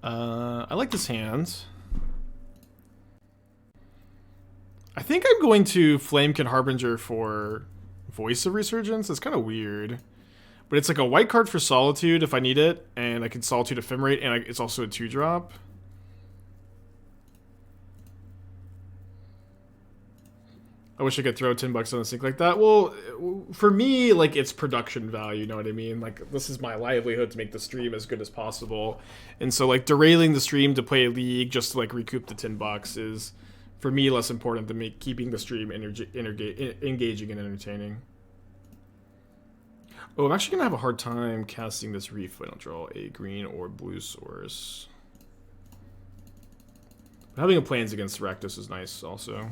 I like this hand. I think I'm going to Flamekin Harbinger for Voice of Resurgence. It's kind of weird. But it's like a white card for Solitude if I need it, and I can Solitude Ephemerate, and it's also a 2-drop. I wish I could throw $10 on a sink like that. Well, for me, like, it's production value, you know what I mean? Like, this is my livelihood to make the stream as good as possible. And so, like, derailing the stream to play a league just to, like, recoup the $10 is, for me, less important than keeping the stream engaging and entertaining. Oh, I'm actually going to have a hard time casting this Reef if I don't draw a green or blue source. But having a Plains against Rakdos is nice, also.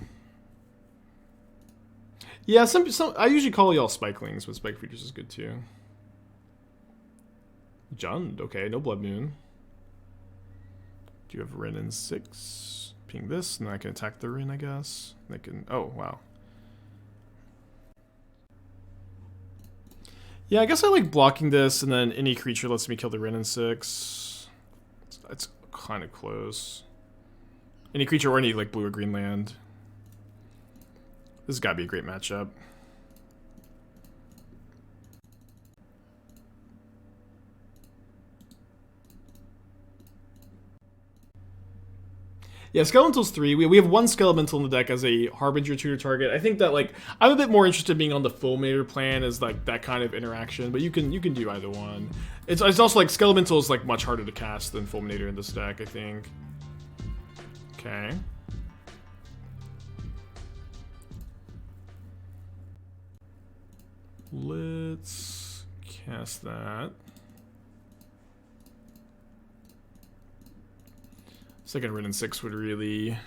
Yeah, some I usually call y'all Spikelings, but Spike Features is good too. Jund, okay, no Blood Moon. Do you have Rin in 6? Ping this, and then I can attack the Rin, I guess. They can. Oh, wow. Yeah, I guess I like blocking this, and then any creature lets me kill the Rin in 6. That's kind of close. Any creature or any like blue or green land. This has got to be a great matchup. Yeah, Skelemental's 3. We have one Skelemental in the deck as a Harbinger tutor target. I think that, like, I'm a bit more interested in being on the Fulminator plan as, like, that kind of interaction, but you can do either one. It's also, like, Skelemental is, like, much harder to cast than Fulminator in this deck, I think. Okay. Let's cast that. Second Rin in 6 would really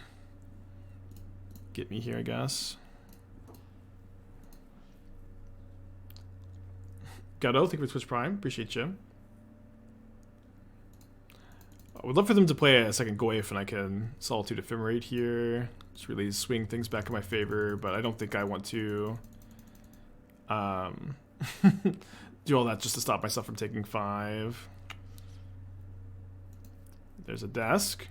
get me here, I guess. Gutto, thank you for Twitch Prime. Appreciate you. I would love for them to play a second Goyf and I can Solitude Ephemerate here. Just really swing things back in my favor, but I don't think I want to do all that just to stop myself from taking 5. There's a desk.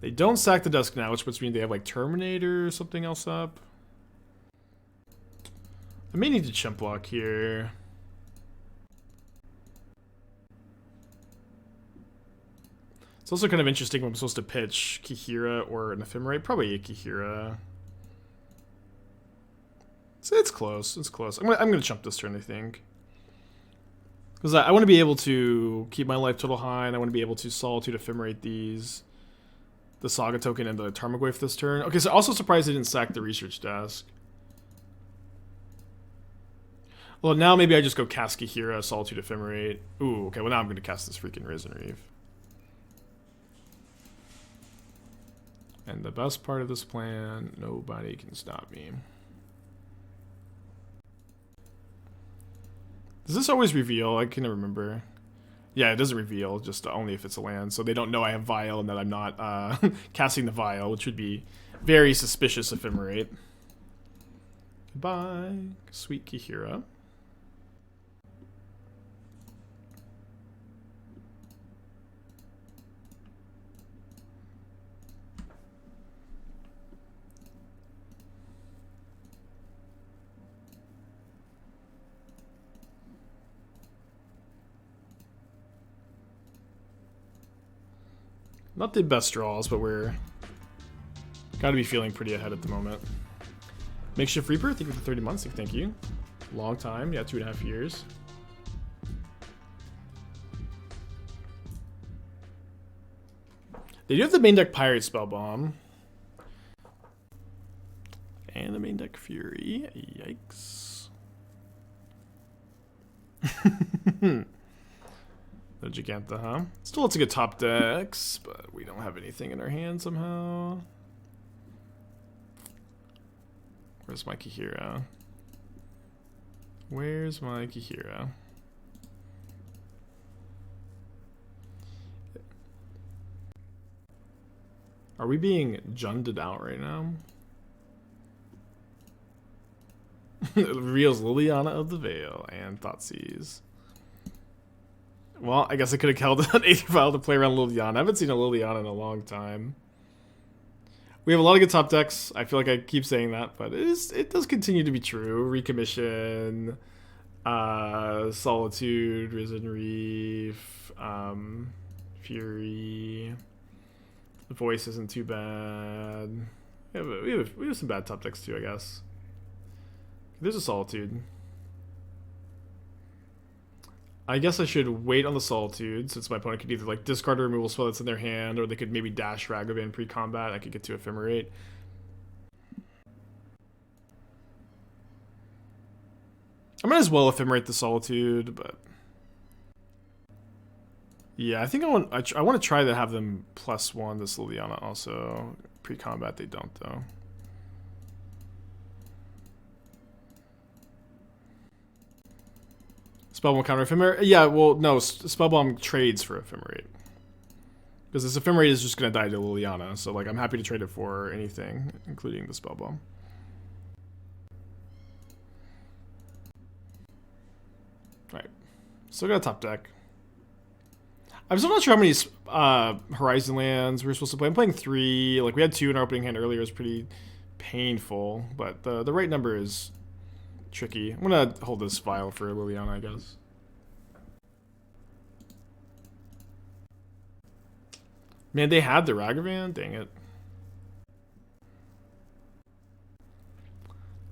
They don't sack the desk now, which means they have like Terminator or something else up. I may need to chimp block here. It's also kind of interesting when I'm supposed to pitch Kaheera or an Ephemerate. Probably a Kaheera. It's close. It's close. I'm gonna chump this turn, I think, because I want to be able to keep my life total high, and I want to be able to Solitude Ephemerate the Saga token and the Tarmogoyf this turn. Okay, so also surprised they didn't sack the research desk. Well, now maybe I just go cast Kaheera, Solitude Ephemerate. Ooh, okay. Well, now I'm gonna cast this freaking Risen Reef. And the best part of this plan, nobody can stop me. Does this always reveal? I can never remember. Yeah, it doesn't reveal, just only if it's a land. So they don't know I have Vial and that I'm not casting the Vial, which would be very suspicious Ephemerate. Goodbye, sweet Kaheera. Not the best draws, but we're gotta be feeling pretty ahead at the moment. Makeshift Reaper, thank you for 30 months. Thank you. Long time, yeah, 2.5 years. They do have the main deck Pirate Spellbomb. And the main deck Fury. Yikes. The Giganta, huh? Still lots of good top decks, but we don't have anything in our hand somehow. Where's my Kaheera? Where's my Kaheera? Are we being junded out right now? Reveals Liliana of the Veil and Thoughtseize. Well, I guess I could have held an Aether Vial to play around Liliana. I haven't seen a Liliana in a long time. We have a lot of good top decks. I feel like I keep saying that, but it does continue to be true. Recommission, Solitude, Risen Reef, Fury. The Voice isn't too bad. We have some bad top decks too, I guess. There's a Solitude. I guess I should wait on the Solitude, since my opponent could either like discard a removal spell that's in their hand, or they could maybe dash Ragavan pre-combat. I could get to Ephemerate. I might as well Ephemerate the Solitude, but yeah, I think I want to try to have them +1 this Liliana also. Pre-combat they don't though. Spellbomb counter Ephemerate? Yeah, well, no, Spellbomb trades for Ephemerate. Because this Ephemerate is just going to die to Liliana, so like I'm happy to trade it for anything, including the Spellbomb. Alright. Still got a top deck. I'm still not sure how many Horizon lands we're supposed to play. I'm playing 3. Like, we had 2 in our opening hand earlier. It was pretty painful, but the right number is tricky. I'm gonna hold this vial for Liliana, I guess. Man, they had the Ragavan? Dang it.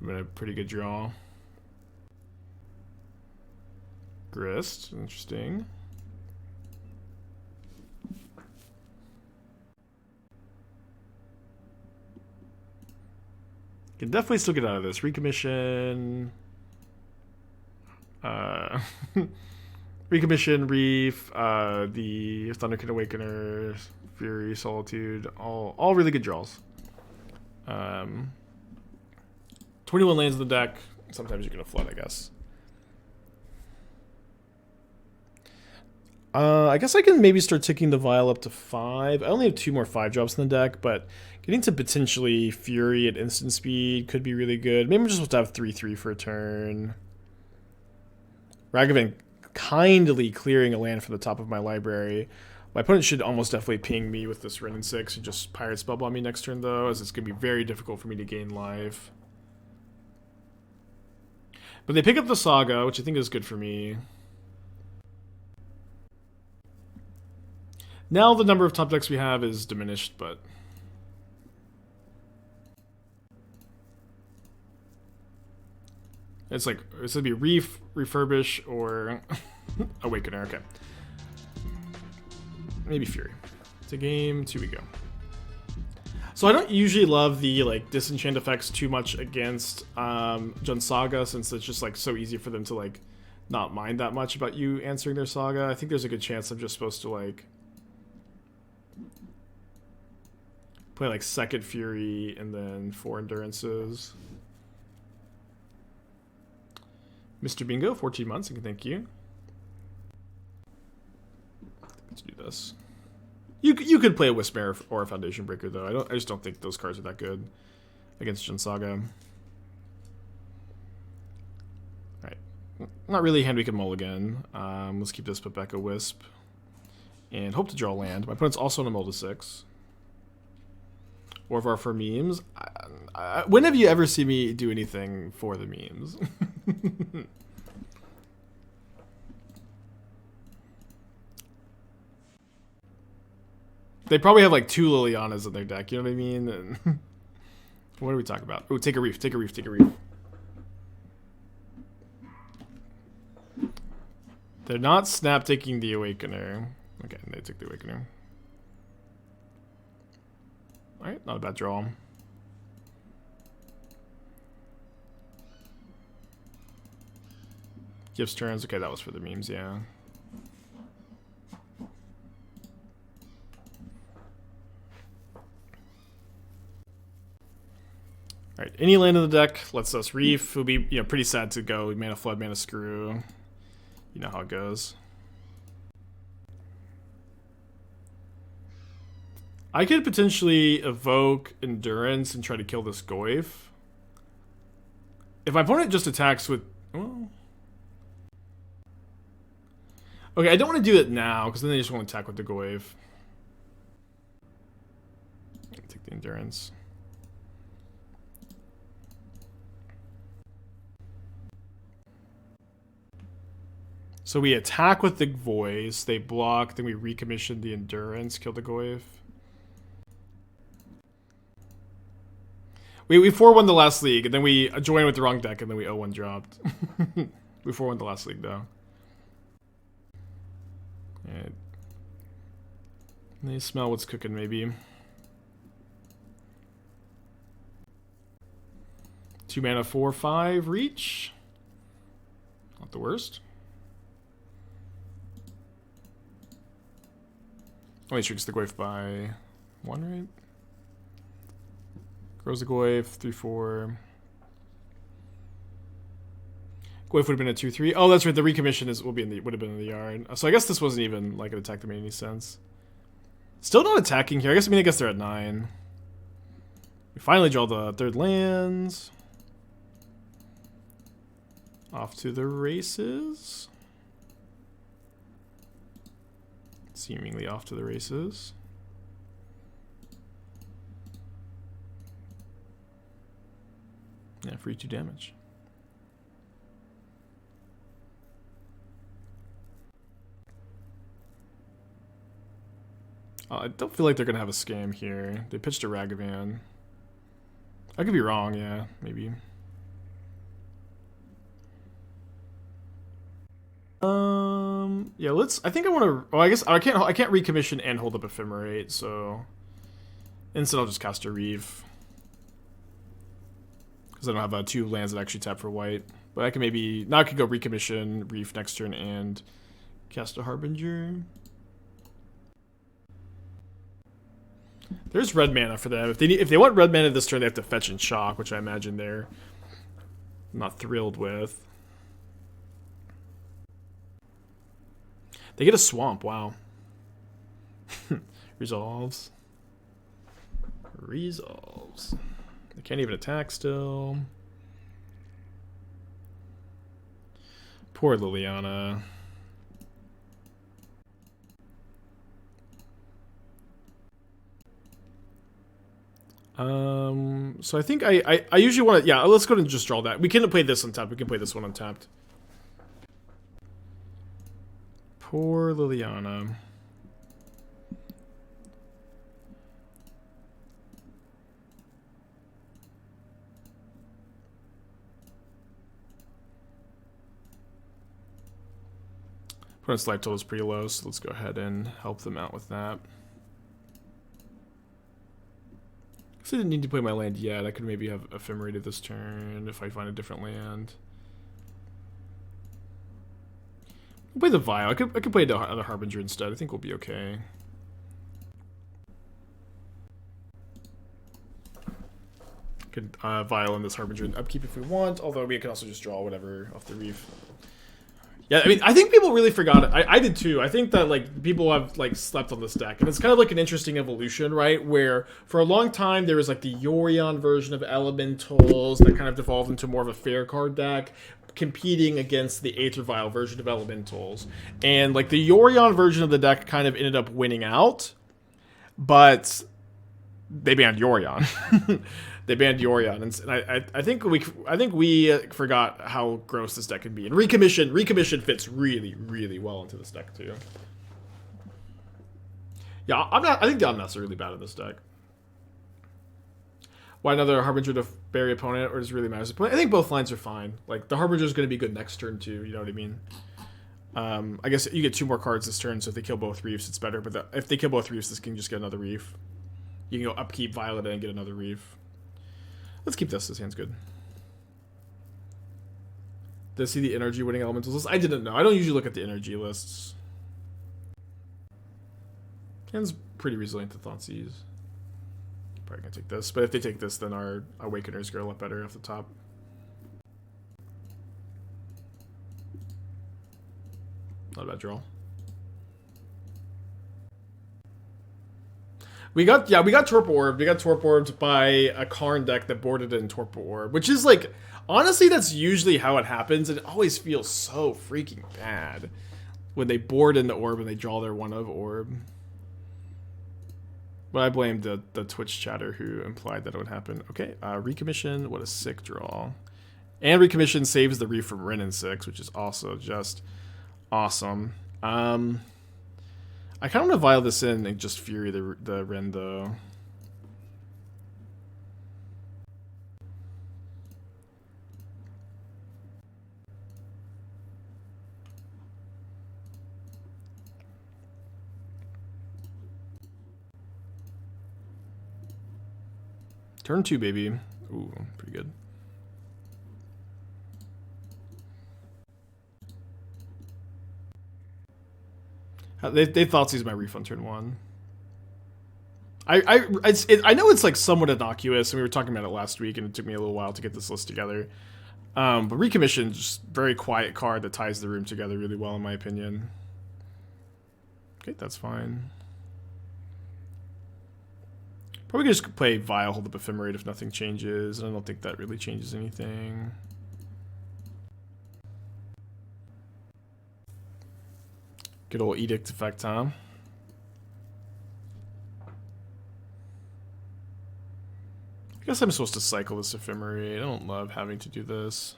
Been a pretty good draw. Grist, interesting. Can definitely still get out of this. Recommission. Recommission, Reef, the Thunderkin Awakener, Fury, Solitude, all really good draws. 21 lands in the deck. Sometimes you're gonna flood, I guess. I guess I can maybe start ticking the vial up to 5. I only have 2 more 5-drops in the deck, but getting to potentially Fury at instant speed could be really good. Maybe I'm just supposed to have 3/3 for a turn. Ragavan kindly clearing a land from the top of my library. My opponent should almost definitely ping me with this Wrenn and 6 and just Pirate Spellbomb me next turn, though, as it's going to be very difficult for me to gain life. But they pick up the Saga, which I think is good for me. Now the number of top decks we have is diminished, but it's like, it's gonna be Reef, Refurbish, or Awakener. Okay. Maybe Fury. It's a game, 2 we go. So I don't usually love the like disenchant effects too much against Jund Saga, since it's just like so easy for them to like not mind that much about you answering their Saga. I think there's a good chance I'm just supposed to like play like second Fury and then 4 Endurances. Mr. Bingo, 14 months, and thank you. Let's do this. You could play a Wispmare or a Foundation Breaker, though. I just don't think those cards are that good against Jund Saga. Alright. Not really a hand we can mulligan. Let's keep this, put back a Wisp. And hope to draw land. My opponent's also on a mull to 6. Orvar for memes. When have you ever seen me do anything for the memes? They probably have like 2 Lilianas in their deck, you know what I mean? And what are we talking about? Oh, take a Reef, take a Reef, take a Reef. They're not snap taking the Awakener. Okay, they took the Awakener. Alright, not a bad draw. Gives turns. Okay, that was for the memes, yeah. Alright, any land in the deck lets us Reef. It would be, pretty sad to go mana flood, mana screw. You know how it goes. I could potentially evoke Endurance and try to kill this Goyf. If my opponent just attacks with... Well, Okay, I don't want to do it now, because then they just want to attack with the Goyf. Take the Endurance. So we attack with the Voice, they block, then we recommission the Endurance, kill the Goyf. We 4-1 the last league, and then we joined with the wrong deck, and then we 0-1 dropped. We 4-1 the last league, though. Alright. They smell what's cooking, maybe. 2 mana, 4/5 reach. Not the worst. Only shrinks the Goyf by 1, right? Grows the Goyf, 3/4. Goyf would have been a 2/3. Oh, that's right. The recommission would have been in the yard. So I guess this wasn't even like an attack that made any sense. Still not attacking here. I guess they're at 9. We finally draw the 3rd lands. Off to the races. Seemingly off to the races. Yeah, free 2 damage. I don't feel like they're going to have a scam here. They pitched a Ragavan. I could be wrong, yeah, maybe. Yeah, I think I want to, oh, I guess I can't recommission and hold up Ephemerate, so instead I'll just cast a Reef. Because I don't have 2 lands that actually tap for white. But I can maybe, now I could go recommission, Reef next turn, and cast a Harbinger. There's red mana for them. If they want red mana this turn, they have to fetch and shock, which I imagine they're not thrilled with. They get a swamp, wow. Resolves. They can't even attack still. Poor Liliana. So I think I usually want to, yeah, let's go ahead and just draw that. We can play this untapped. We can play this one untapped. Poor Liliana. Opponent's life total is pretty low, so let's go ahead and help them out with that. I didn't need to play my land yet. I could maybe have Ephemerated this turn if I find a different land. I'll play the Vial. I could play the Harbinger instead. I think we'll be okay. Could Vial in this Harbinger and upkeep if we want, although we can also just draw whatever off the Reef. Yeah, I mean, I think people really forgot it. I did too. I think that, like, people have, like, slept on this deck. And it's kind of like an interesting evolution, right? Where for a long time, there was, like, the Yorion version of Elementals that kind of devolved into more of a fair card deck, competing against the Aether Vial version of Elementals. And, like, the Yorion version of the deck kind of ended up winning out, but they banned Yorion. They banned Yorion, and I think we forgot how gross this deck can be. And Recommission fits really, really well into this deck too. Yeah, I think the Omnaths are really bad at this deck. Why another Harbinger to bury opponent, or does it really matter? I think both lines are fine. Like, the Harbinger is going to be good next turn too. You know what I mean? I guess you get 2 more cards this turn, so if they kill both Reefs, it's better. But if they kill both Reefs, this can just get another Reef. You can go upkeep Violet and get another Reef. Let's keep this. This hand's good. Did I see the energy winning elementals list? I didn't know. I don't usually look at the energy lists. Hand's pretty resilient to Thoughtseize. Probably gonna take this, but if they take this, then our Awakeners go a lot better off the top. Not a bad draw. We got Torpor Orb. We got Torpor Orbed by a Karn deck that boarded in Torpor Orb, which is, like, honestly, that's usually how it happens, and it always feels so freaking bad. when they board in the orb and they draw their 1/of orb. But I blame the Twitch chatter who implied that it would happen. Okay, Recommission, what a sick draw. And Recommission saves the Reef from Rin and 6, which is also just awesome. I kind of want to vial this in and just Fury the Rin, though. Turn 2, baby. Ooh, pretty good. They thought he's my Reef on turn 1. I know it's like somewhat innocuous, and we were talking about it last week, and it took me a little while to get this list together. But Recommission, just very quiet card that ties the room together really well, in my opinion. Okay, that's fine. Probably could just play Vial, hold up Ephemerate if nothing changes, and I don't think that really changes anything. Good old Edict effect, huh? I guess I'm supposed to cycle this Ephemerate. I don't love having to do this.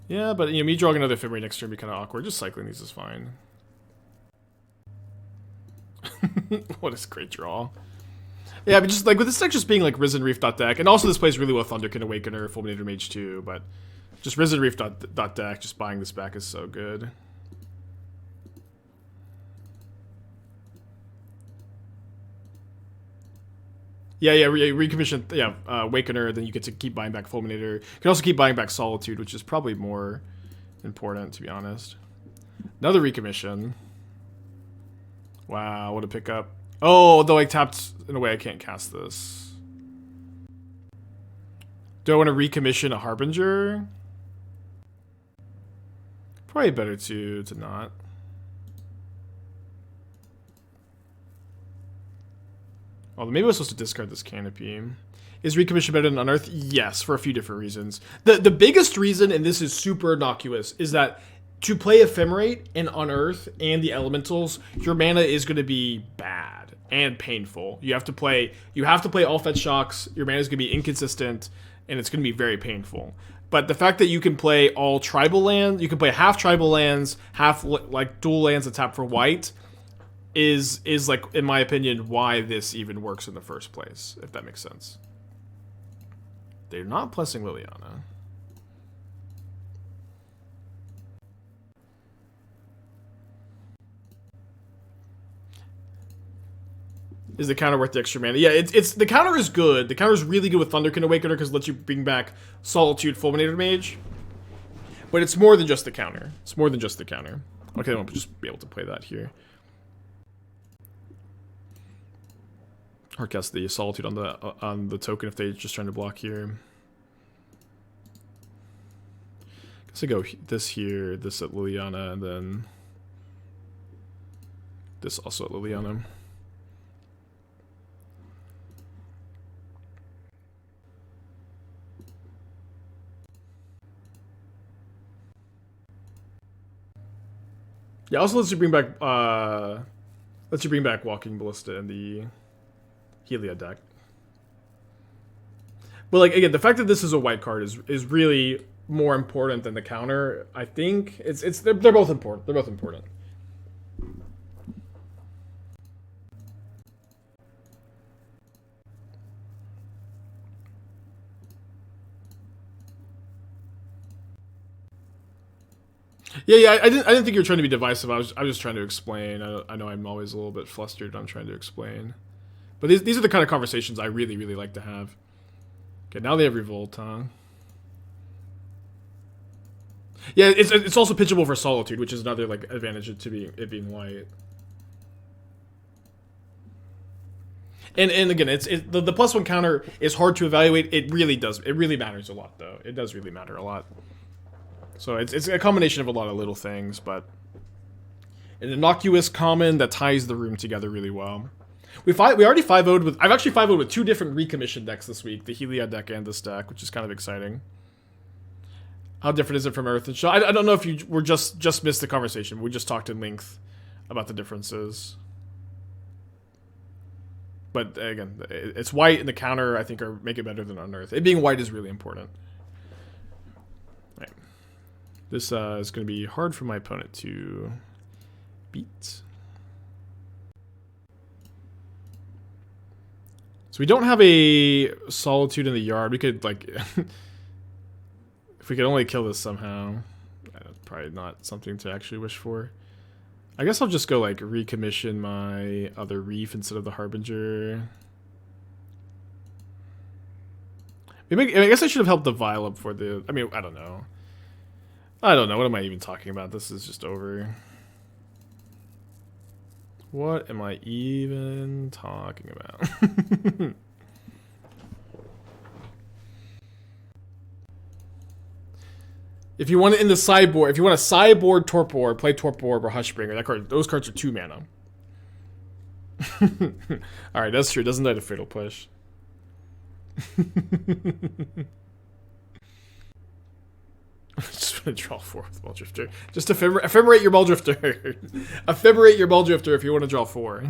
Yeah, but you know, me drawing another Ephemerate next turn would be kind of awkward. Just cycling these is fine. What a great draw. Yeah, but just like with this deck just being like Risen Reef deck, and also this plays really well Thunderkin Awakener, Fulminator Mage too, but just Risen Reef deck, just buying this back is so good. Yeah, Recommission, yeah, Awakener, then you get to keep buying back Fulminator. You can also keep buying back Solitude, which is probably more important, to be honest. Another Recommission. Wow, what a pickup. Oh, though I tapped in a way I can't cast this. Do I want to recommission a Harbinger? Probably better to not. Oh, maybe I was supposed to discard this Canopy. Is Recommission better than Unearth? Yes, for a few different reasons. The biggest reason, and this is super innocuous, is that to play Ephemerate and Unearth and the Elementals, your mana is going to be bad and painful. You have to play all fetch shocks, your mana is going to be inconsistent, and it's going to be very painful. But the fact that you can play all tribal lands, you can play half tribal lands, half like dual lands that tap for white, is like, in my opinion, why this even works in the first place, if that makes sense. They're not pressing Liliana. Is the counter worth the extra mana? Yeah, it's the counter is good. The counter is really good with Thunderkin Awakener because it lets you bring back Solitude, Fulminator Mage. But it's more than just the counter. It's more than just the counter. Okay, I won't just be able to play that here. Or cast the Solitude on the token if they're just trying to block here. Guess I go this here, this at Liliana, and then this also at Liliana. Yeah, also lets you bring back Walking Ballista in the Helia deck. But like again, the fact that this is a white card is really more important than the counter. I think they're both important. They're both important. Yeah, I didn't think you were trying to be divisive. I was just trying to explain. I know I'm always a little bit flustered. I'm trying to explain, but these are the kind of conversations I really like to have. Okay, now they have Revolt, huh? Yeah, it's also pitchable for Solitude, which is another like advantage to it being white. And again, the +1 counter is hard to evaluate. It really does. It really matters a lot, though. It does really matter a lot. So it's a combination of a lot of little things, but an innocuous common that ties the room together really well. We already 5-0'd with... I've actually 5-0'd with 2 different recommission decks this week. The Helia deck and this deck, which is kind of exciting. How different is it from Earth and Shell? I don't know if you were just missed the conversation. We just talked in length about the differences. But again, it's white, and the counter, I think, make it better than Unearth. It being white is really important. Right. This is going to be hard for my opponent to beat. So we don't have a Solitude in the yard. We could, like, if we could only kill this somehow. Probably not something to actually wish for. I guess I'll just go, like, recommission my other Reef instead of the Harbinger. I guess I should have helped the Vial up for the... I mean, I don't know. I don't know. What am I even talking about? This is just over. What am I even talking about? If you want it in the sideboard, if you want a sideboard Torpor, play Torpor or Hushbringer. That card, those cards are 2 mana. All right, that's true. Doesn't that a Fatal Push? Just want to draw 4 with Ball Drifter. Just ephemerate your Ball Drifter. Ephemerate your Ball Drifter if you want to draw 4.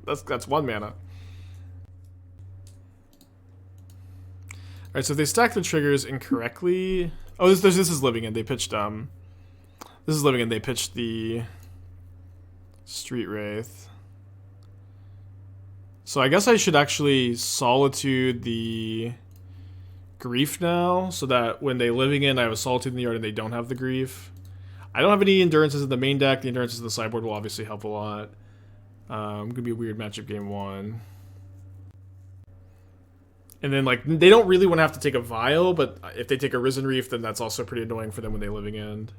That's 1 mana. Alright, so if they stack the triggers incorrectly... Oh, this is Living End. They pitched, This is Living End. They pitched the... Street Wraith. So I guess I should actually Solitude the... Grief now, so that when they Living End, I have a Solitude in the yard and they don't have the Grief. I don't have any Endurances in the main deck. The Endurances in the sideboard will obviously help a lot. Gonna be a weird matchup game 1. And then, like, they don't really want to have to take a Vial, but if they take a Risen Reef, then that's also pretty annoying for them when they Living End.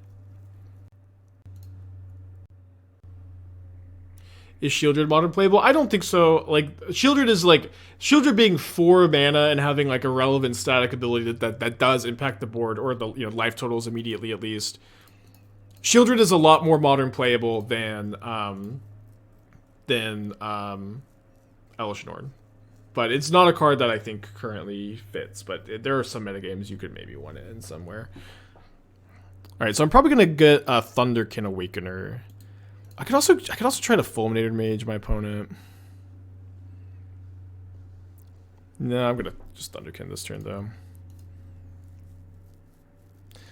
Is Shieldred modern playable? I don't think so. Like, Shieldred is, like... Shieldred being 4 mana and having, like, a relevant static ability that does impact the board, or the, you know, life totals immediately, at least. Shieldred is a lot more modern playable than Elesh Norn. But it's not a card that I think currently fits. But there are some metagames you could maybe want it in somewhere. Alright, so I'm probably going to get a Thunderkin Awakener. I could also try to Fulminator Mage my opponent. No, I'm going to just Thunderkin this turn, though.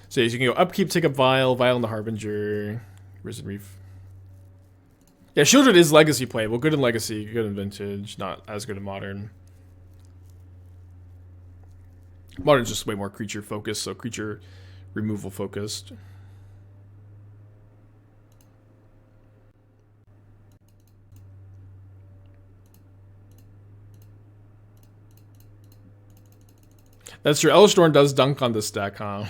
So you can go Upkeep, take up Vial, Vial in the Harbinger, Risen Reef. Yeah, Shieldred is Legacy playable. Good in Legacy, good in Vintage, not as good in Modern. Modern's just way more creature focused, so creature removal focused. That's true. Elesh Norn does dunk on this deck, huh?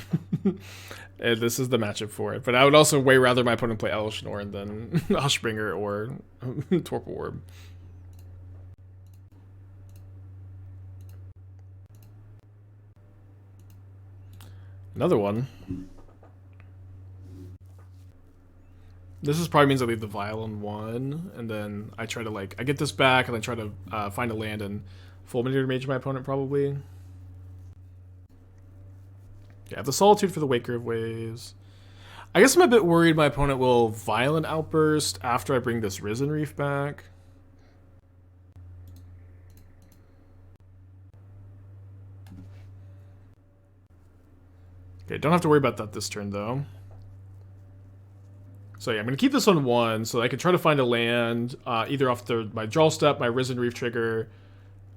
And this is the matchup for it. But I would also way rather my opponent play Elesh Norn than Hushbringer or Torpor Orb. Another one. This is probably means I leave the Vial in 1, and then I try to, like, I get this back, and I try to find a land and Fulminator Mage my opponent, probably. Yeah, I have the Solitude for the Waker of Waves. I guess I'm a bit worried my opponent will Violent Outburst after I bring this Risen Reef back. Okay, don't have to worry about that this turn, though. So yeah, I'm going to keep this on 1, so I can try to find a land, either off my draw step, my Risen Reef trigger,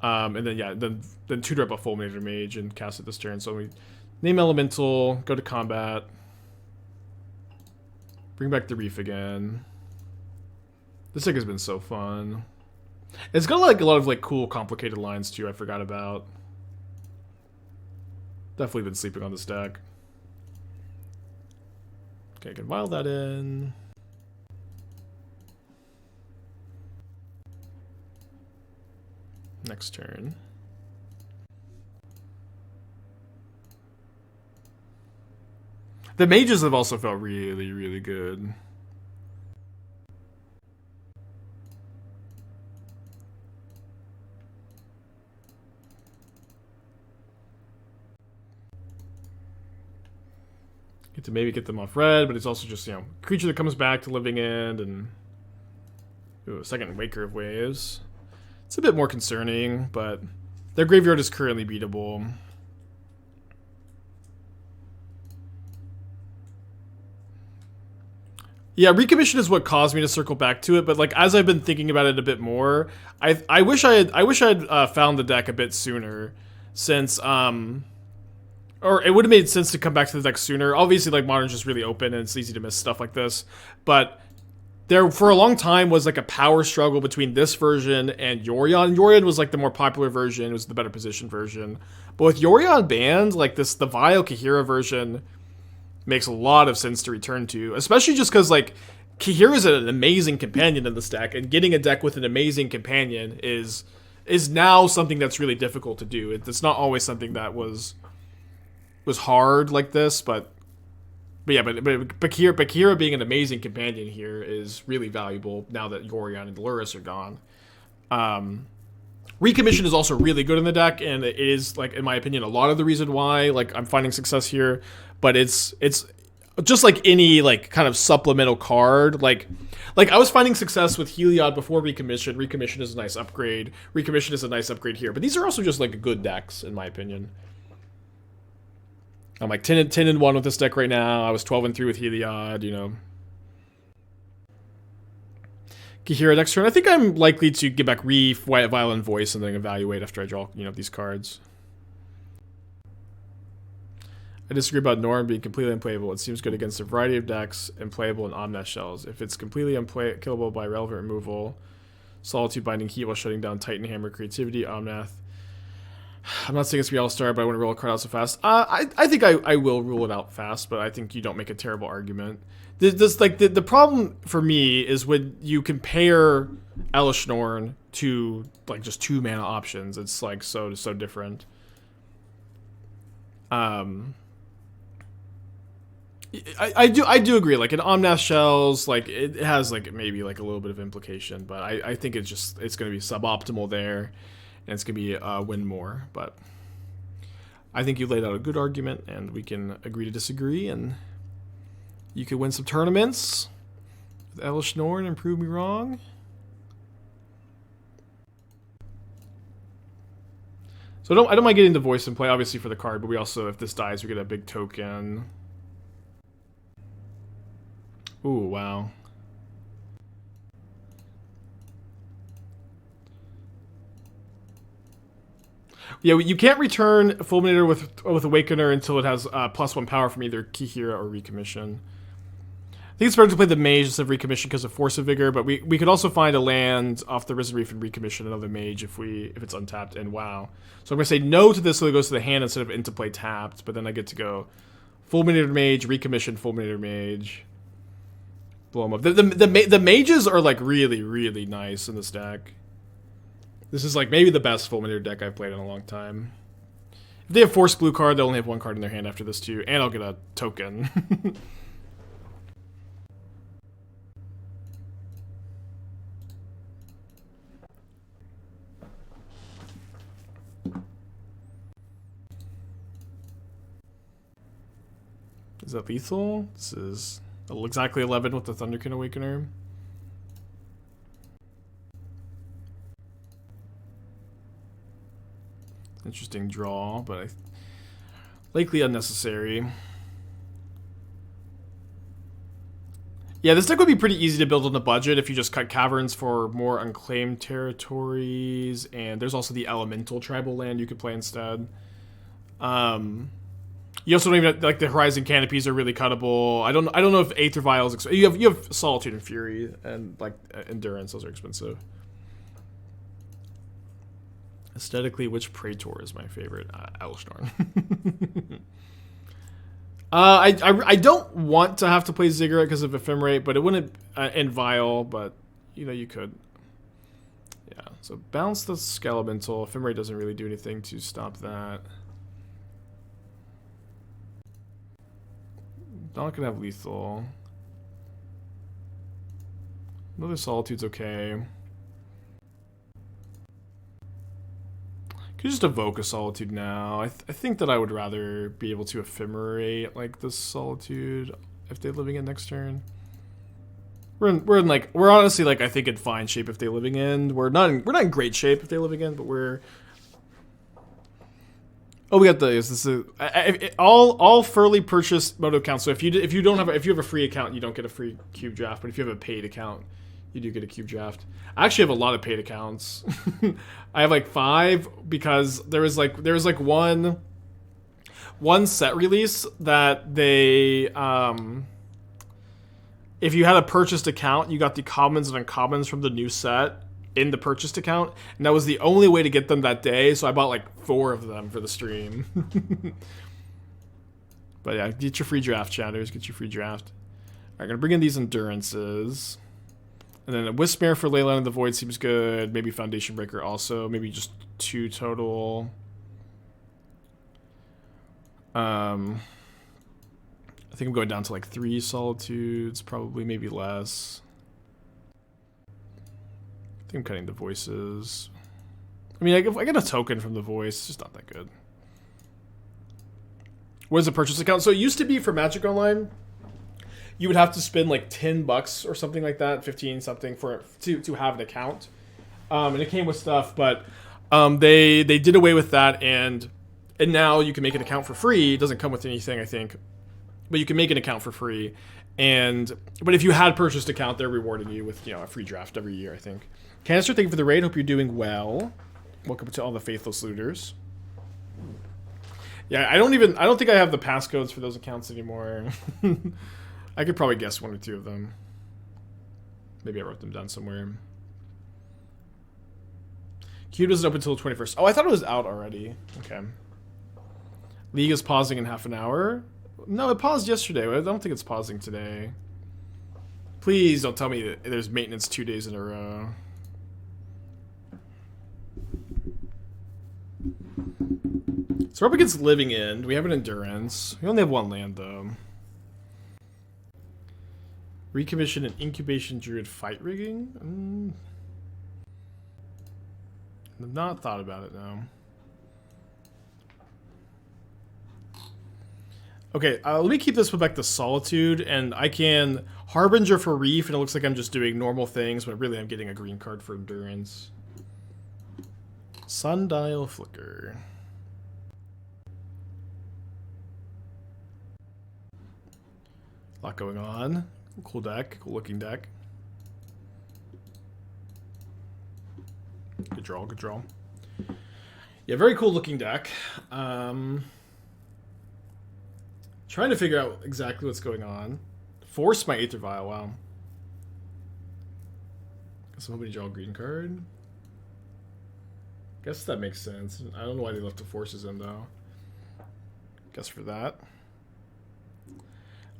and then, yeah, then tutor up a Fulminator Mage and cast it this turn. So we name Elemental, go to combat, bring back the Reef again. This deck has been so fun. It's got, like, a lot of, like, cool, complicated lines, too, I forgot about. Definitely been sleeping on this deck. Okay, I can Vial that in. Next turn. The mages have also felt really, really good. to maybe get them off red, but it's also just, you know, creature that comes back to living end, and ooh, second Waker of Waves. It's a bit more concerning, but their graveyard is currently beatable. Yeah, Recommission is what caused me to circle back to it, but like as I've been thinking about it a bit more, I wish I had found the deck a bit sooner, since or it would have made sense to come back to the deck sooner. Obviously, like Modern's just really open and it's easy to miss stuff like this, but there for a long time was like a power struggle between this version and Yorion. Yorion was like the more popular version, it was the better positioned version, but with Yorion banned, like the Vial Kaheera version makes a lot of sense to return to, especially just because like Kaheera is an amazing companion in this deck, and getting a deck with an amazing companion is now something that's really difficult to do. It's not always something that was hard like this, but Kaheera being an amazing companion here is really valuable now that Yorion and Luris are gone. Recommission is also really good in the deck, and it is, like, in my opinion, a lot of the reason why like I'm finding success here. But it's just like any like kind of supplemental card. Like I was finding success with Heliod before Recommission. Recommission is a nice upgrade. Recommission is a nice upgrade here. But these are also just like good decks, in my opinion. I'm like 10-1 with this deck right now. I was 12-3 with Heliod, you know. Kaheera next turn. I think I'm likely to get back Reef, White Vial, and Voice, and then evaluate after I draw, you know, these cards. I disagree about Norn being completely unplayable. It seems good against a variety of decks and playable in Omnath shells. If it's completely unkillable by relevant removal, Solitude, Binding Heat while shutting down Titan Hammer, Creativity, Omnath. I'm not saying it's be all-star, but I want to roll a card out so fast. I think I will rule it out fast, but I think you don't make a terrible argument. The problem for me is when you compare Elesh Norn to like just 2 mana options. It's like so different. I do agree. Like in Omnath shells, like it has like maybe like a little bit of implication, but I think it's going to be suboptimal there, and it's going to be win more. But I think you laid out a good argument, and we can agree to disagree, and you could win some tournaments with Elesh Norn and prove me wrong. So I don't mind getting the Voice in play, obviously for the card, but we also, if this dies, we get a big token. Ooh, wow. Yeah, you can't return Fulminator with Awakener until it has +1 power from either Kaheera or Recommission. I think it's better to play the Mage instead of Recommission because of Force of Vigor, but we could also find a land off the Risen Reef and Recommission another Mage if it's untapped, and wow. So I'm going to say no to this so it goes to the hand instead of into play tapped, but then I get to go Fulminator Mage, Recommission, Fulminator Mage. Blow them up. The Mages are like really, really nice in this deck. This is like maybe the best Fulminator deck I've played in a long time. If they have Force Blue card, they'll only have 1 card in their hand after this too, and I'll get a token. Is that lethal? This is exactly 11 with the Thunderkin Awakener. Interesting draw, but likely unnecessary. Yeah, this deck would be pretty easy to build on the budget if you just cut caverns for more unclaimed territories, and there's also the elemental tribal land you could play instead. You also don't even like the Horizon Canopies are really cuttable. I don't know if Aether Vial is you have Solitude and Fury and like Endurance. Those are expensive. Aesthetically, which Praetor is my favorite? Elesh Norn. I don't want to have to play Ziggurat because of Ephemerate, but it wouldn't and Vial, but you know you could. Yeah, so bounce the Skelemental. Ephemerate doesn't really do anything to stop that. Not gonna have lethal. Another Solitude's okay. Could just evoke a Solitude now. I think that I would rather be able to Ephemerate like this Solitude if they're living in next turn. We're honestly like I think in fine shape if they're living in. We're not in great shape if they're living in, but we're. Oh, we got the all fully purchased moto accounts. So if you have a free account, you don't get a free cube draft. But if you have a paid account, you do get a cube draft. I actually have a lot of paid accounts. I have like 5 because there was like one set release that they if you had a purchased account, you got the commons and uncommons from the new set in the purchased account, and that was the only way to get them that day, so I bought like 4 of them for the stream. But yeah, get your free draft, chatters. Get your free draft. Alright, gonna bring in these endurances. And then a Wispmare for Leyline of the Void seems good. Maybe Foundation Breaker also. Maybe just 2 total. I think I'm going down to like 3 Solitudes, probably, maybe less. I think I'm cutting the voices. I mean, I get a token from the voice. It's just not that good. What is a purchase account? So it used to be for Magic Online, you would have to spend like $10 or something like that, 15 something to have an account. And it came with stuff, but they did away with that, and now you can make an account for free. It doesn't come with anything, I think, but you can make an account for free. But if you had purchased account, they're rewarding you with a free draft every year, I think. Canister, thank you for the raid. Hope you're doing well. Welcome to all the faithless looters. Yeah, I don't think I have the passcodes for those accounts anymore. I could probably guess 1 or 2 of them. Maybe I wrote them down somewhere. Cube doesn't open until the 21st. Oh, I thought it was out already. Okay. League is pausing in half an hour. No, it paused yesterday. I don't think it's pausing today. Please don't tell me that there's maintenance 2 days in a row. So we're up against Living End. We have an Endurance. We only have 1 land, though. Recommission and Incubation Druid Fight Rigging? I've not thought about it, no. Okay, let me keep this one back to Solitude, and I can Harbinger for Reef, and it looks like I'm just doing normal things, but really I'm getting a green card for Endurance. Sundial Flicker. A lot going on. Cool deck, cool looking deck. Good draw, good draw. Yeah, very cool looking deck. Trying to figure out exactly what's going on. Force my Aether Vial, wow. So nobody draw a green card. Guess that makes sense. I don't know why they left the forces in though. Guess for that.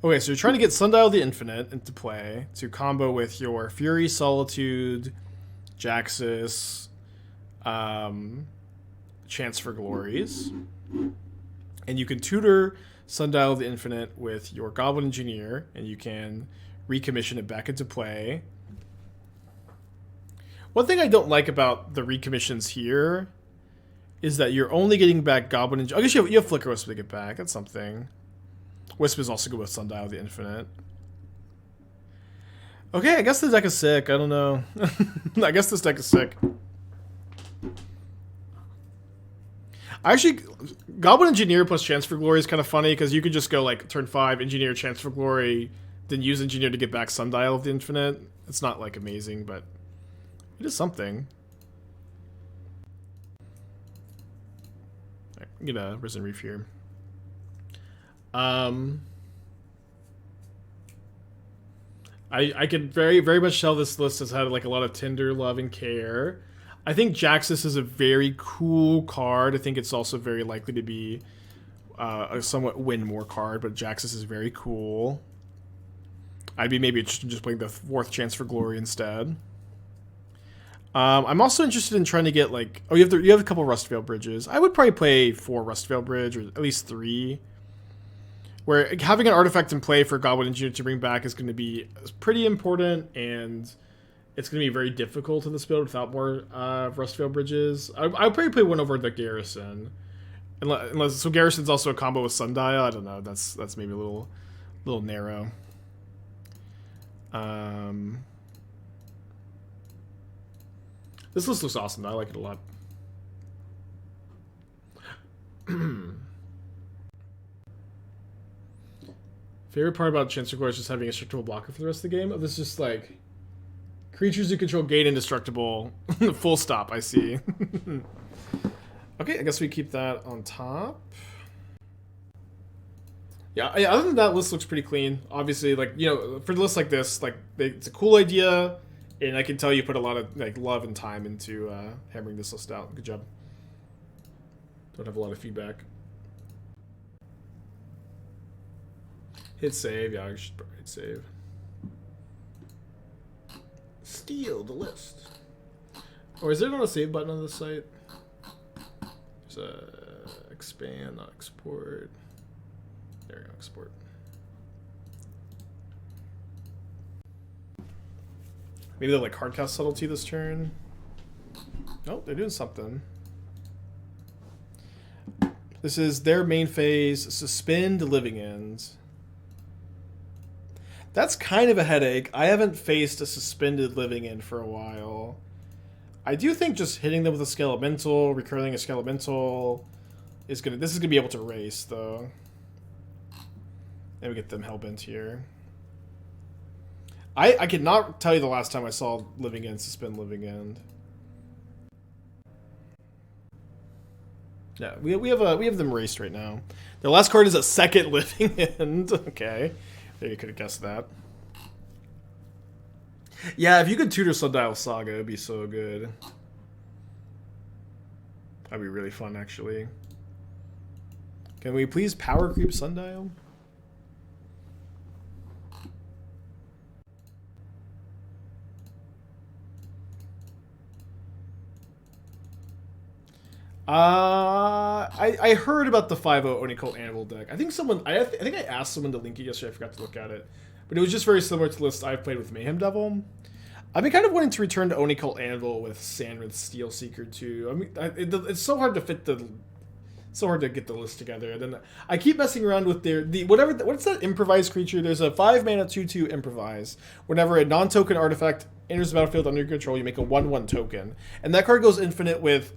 Okay, so you're trying to get Sundial the Infinite into play to combo with your Fury, Solitude, Jaxus, Chance for Glories. And you can tutor Sundial the Infinite with your Goblin Engineer, and you can recommission it back into play. One thing I don't like about the recommissions here is that you're only getting back Goblin Engineer. I guess you have Flickerwisp to get back. That's something. Wisp is also good with Sundial the Infinite. Okay, I guess the deck is sick. I don't know. I guess this deck is sick. Actually, Goblin Engineer plus Chance for Glory is kind of funny because you could just go like turn 5, Engineer, Chance for Glory, then use Engineer to get back Sundial of the Infinite. It's not like amazing, but it is something. Right, I'm gonna Risen Reef here. I could very much tell this list has had like a lot of tender love and care. I think Jaxus is a very cool card. I think it's also very likely to be a somewhat win more card, but Jaxus is very cool. I'd be maybe interested in just playing the 4th Chance for Glory instead. I'm also interested in trying to get like you have a couple Rustvale Bridges. I would probably play 4 Rustvale Bridge, or at least 3. Where having an artifact in play for Goblin Engineer to bring back is going to be pretty important, and it's going to be very difficult in this build without more Rustveil bridges. I'll probably play one over the Garrison. Unless so Garrison's also a combo with Sundial. I don't know. That's maybe a little narrow. This list looks awesome though. I like it a lot. Favorite part about Chancellor Core is just having a indestructible blocker for the rest of the game. Oh, this is just like creatures you control gain indestructible. Full stop. I see. Okay, I guess we keep that on top. Yeah, other than that, list looks pretty clean. Obviously, like, you know, for a list like this, like, it's a cool idea, and I can tell you put a lot of, like, love and time into hammering this list out. Good job. Don't have a lot of feedback. Hit save. Yeah, I should hit save. Steal the list. Or is there not a save button on this site? Expand, not export. There we go, export. Maybe they'll like hardcast subtlety this turn. Nope, they're doing something. This is their main phase. Suspend Living Ends. That's kind of a headache. I haven't faced a suspended Living End for a while. I do think just hitting them with a Skelemental, recurling a Skelemental is gonna. This is gonna be able to race though, and we get them hellbent here. I cannot tell you the last time I saw Living End suspend Living End. Yeah, we have them raced right now. The last card is a second Living End. Okay, maybe you could have guessed that. Yeah, if you could tutor Sundial Saga, it'd be so good. That'd be really fun, actually. Can we please power creep Sundial? I heard about the 5-0 Onicult Anvil deck. I think I think I asked someone to link it yesterday. I forgot to look at it. But it was just very similar to the list I've played with Mayhem Devil. I've been kind of wanting to return to Onicult Anvil with Sandrith Steel Seeker too. I mean, it's so hard to fit so hard to get the list together. And then I keep messing around with what's that improvised creature? There's a 5-mana 2/2 improvise. Whenever a non-token artifact enters the battlefield under your control, you make a 1/1 token, and that card goes infinite with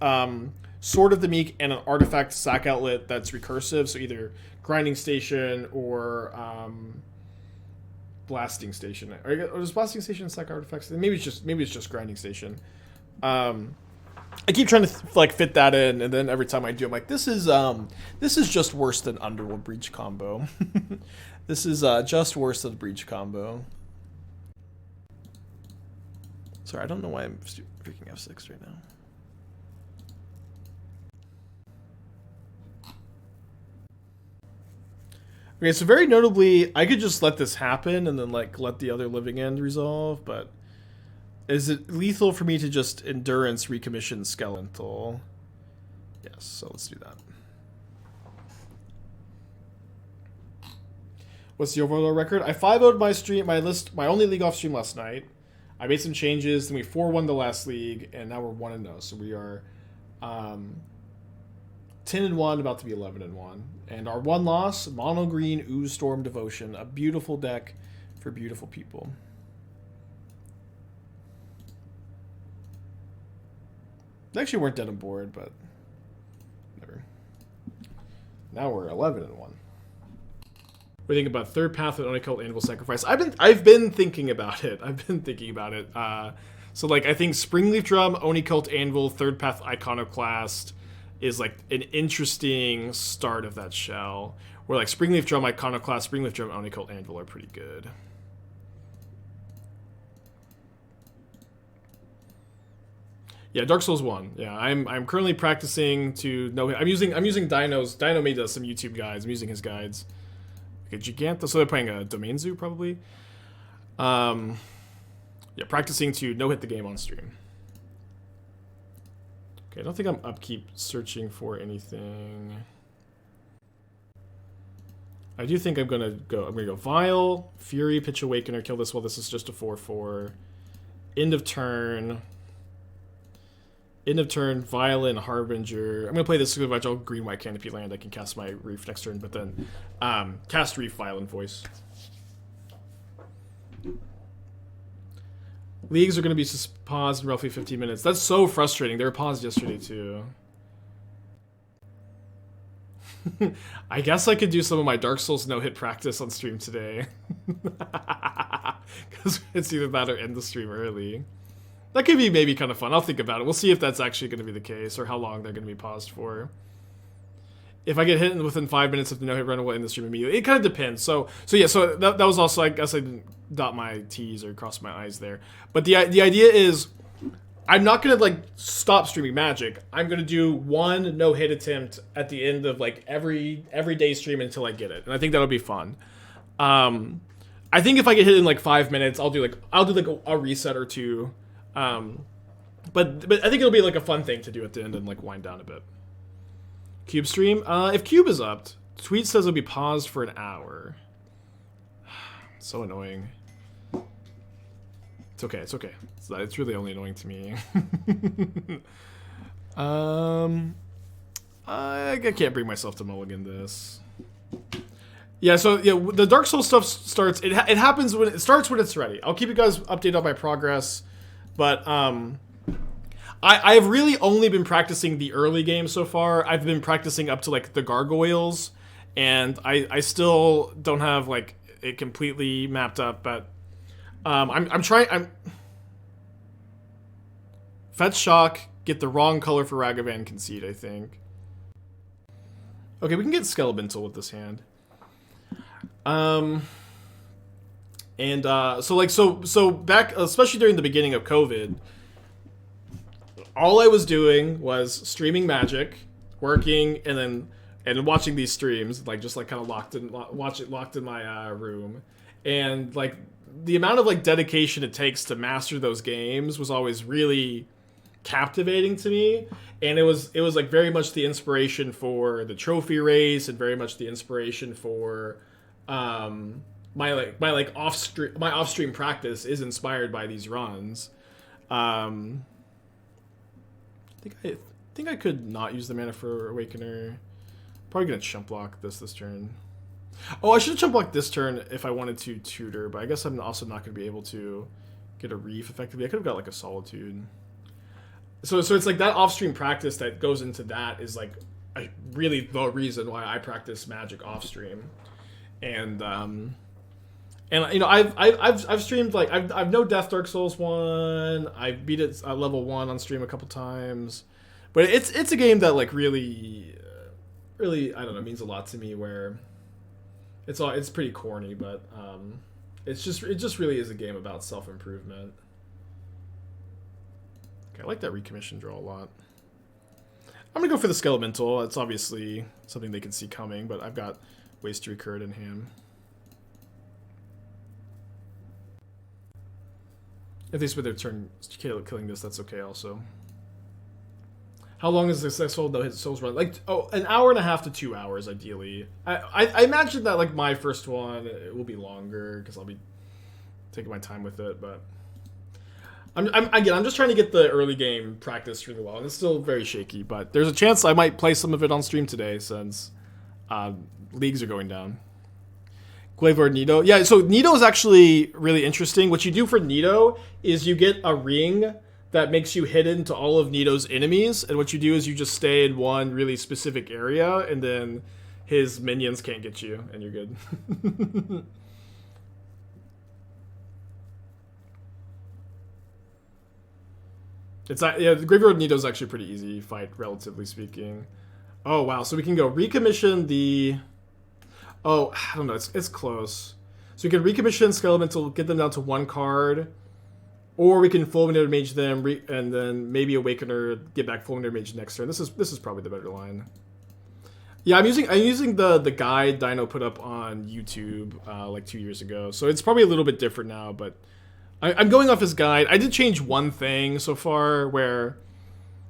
Sword of the Meek and an artifact sack outlet that's recursive. So either Grinding Station or Blasting Station. Or does Blasting Station sack artifacts? Maybe it's just Grinding Station. I keep trying to like fit that in, and then every time I do, I'm like, this is just worse than Underworld Breach combo. This is just worse than Breach combo. Sorry, I don't know why I'm freaking F6 right now. Okay, so very notably, I could just let this happen and then like let the other Living End resolve, but is it lethal for me to just Endurance Recommission Skelemental? Yes, so let's do that. What's the overall record? I 5-0'd my only league off stream last night. I made some changes, then we 4-1 the last league, and now we're 1-0. So we are 10-1, about to be 11-1. And our one loss, Mono Green Ooze Storm Devotion, a beautiful deck for beautiful people. They actually weren't dead on board, but whatever. Now we're 11-1. What do you think about Third Path and Onicult Anvil Sacrifice? I've been thinking about it. So like I think Springleaf Drum, Onicult Anvil, Third Path Iconoclast is like an interesting start of that shell. Where like Springleaf Drum, Iconoclast, Springleaf Drum, Onicult Anvil are pretty good. Yeah, Dark Souls 1. Yeah, I'm currently practicing to know. I'm using Dino's. Dino made some YouTube guides. I'm using his guides. Like a Giganta. So they're playing a Domain Zoo probably. Yeah, practicing to no-hit the game on stream. Okay, I don't think I'm upkeep searching for anything. I do think I'm gonna go Vial, Fury, Pitch Awakener, kill this while this is just a 4/4. End of turn. End of turn, Violin, Harbinger. I'm going to play this with my green-white canopy land. I can cast my Reef next turn, but then cast Reef, Violin, Voice. Leagues are going to be paused in roughly 15 minutes. That's so frustrating. They were paused yesterday, too. I guess I could do some of my Dark Souls no-hit practice on stream today. Because it's either that or end the stream early. That could be maybe kind of fun. I'll think about it. We'll see if that's actually going to be the case or how long they're going to be paused for. If I get hit within 5 minutes of the no-hit run away in the stream immediately, it kind of depends. So that was also, I guess I didn't dot my T's or cross my I's there. But the idea is, I'm not going to like stop streaming Magic. I'm going to do one no-hit attempt at the end of like every day stream until I get it, and I think that'll be fun. I think if I get hit in like 5 minutes, I'll do like a reset or two. But I think it'll be like a fun thing to do at the end and like wind down a bit. Cube stream. If Cube is up, tweet says it'll be paused for an hour. So annoying. It's okay. It's okay. It's really only annoying to me. I can't bring myself to mulligan this. Yeah, so yeah, the Dark Souls stuff starts. It happens when it starts when it's ready. I'll keep you guys updated on my progress, but I've really only been practicing the early game so far. I've been practicing up to like the gargoyles, and I still don't have like it completely mapped up. But I'm trying. Fetch Shock, get the wrong color for Ragavan, concede. I think. Okay, we can get Skelemental with this hand. So back, especially during the beginning of COVID, all I was doing was streaming Magic, working, and watching these streams, like just like kind of locked in my room, and like the amount of like dedication it takes to master those games was always really captivating to me, and it was like very much the inspiration for the trophy race, and very much the inspiration for my off-stream practice is inspired by these runs. I think I could not use the mana for Awakener. Probably gonna chump block this turn. Oh, I should have chump blocked this turn if I wanted to tutor, but I guess I'm also not gonna be able to get a Reef effectively. I could have got like a Solitude. So it's like that off-stream practice that goes into that is like really the reason why I practice Magic off-stream. And you know, I've streamed like I've no Death Dark Souls 1. I beat it at level 1 on stream a couple times, but it's a game that like really I don't know, means a lot to me. Where it's pretty corny, but it just really is a game about self-improvement. Okay, I like that Recommission draw a lot. I'm gonna go for the Skelemental. It's obviously something they can see coming, but I've got ways to recur it in hand. If they spend their turn killing this, that's okay also. How long is a successful no-hit Souls run? Like, an hour and a half to 2 hours, ideally. I imagine that, like, my first one, it will be longer, because I'll be taking my time with it, but... I'm just trying to get the early game practice really well, and it's still very shaky, but there's a chance I might play some of it on stream today, since leagues are going down. Graveyard Nido. Yeah, so Nido is actually really interesting. What you do for Nido is you get a ring that makes you hidden to all of Nido's enemies, and what you do is you just stay in one really specific area, and then his minions can't get you, and you're good. The Graveyard Nido is actually a pretty easy fight, relatively speaking. Oh, wow. So we can go recommission the... Oh, I don't know. It's close. So we can recommission Skelemental, get them down to 1 card. Or we can Fulminator Mage them, and then maybe Awakener, get back Fulminator Mage next turn. This is probably the better line. Yeah, I'm using the guide Dino put up on YouTube like 2 years ago. So it's probably a little bit different now, but I'm going off his guide. I did change one thing so far where...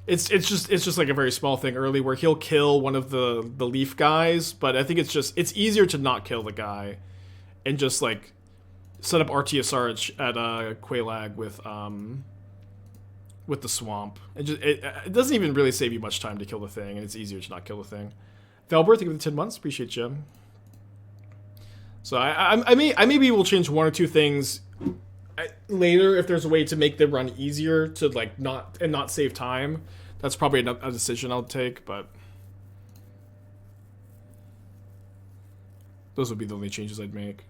It's just like a very small thing early where he'll kill one of the leaf guys, but I think it's easier to not kill the guy and just like set up RTSR at Quelaag with the swamp. It doesn't even really save you much time to kill the thing, and it's easier to not kill the thing. Valbert, thank you for the 10 months. Appreciate you. So I maybe will change one or two things later if there's a way to make the run easier to like not save time. That's probably a decision I'll take, but those would be the only changes I'd make.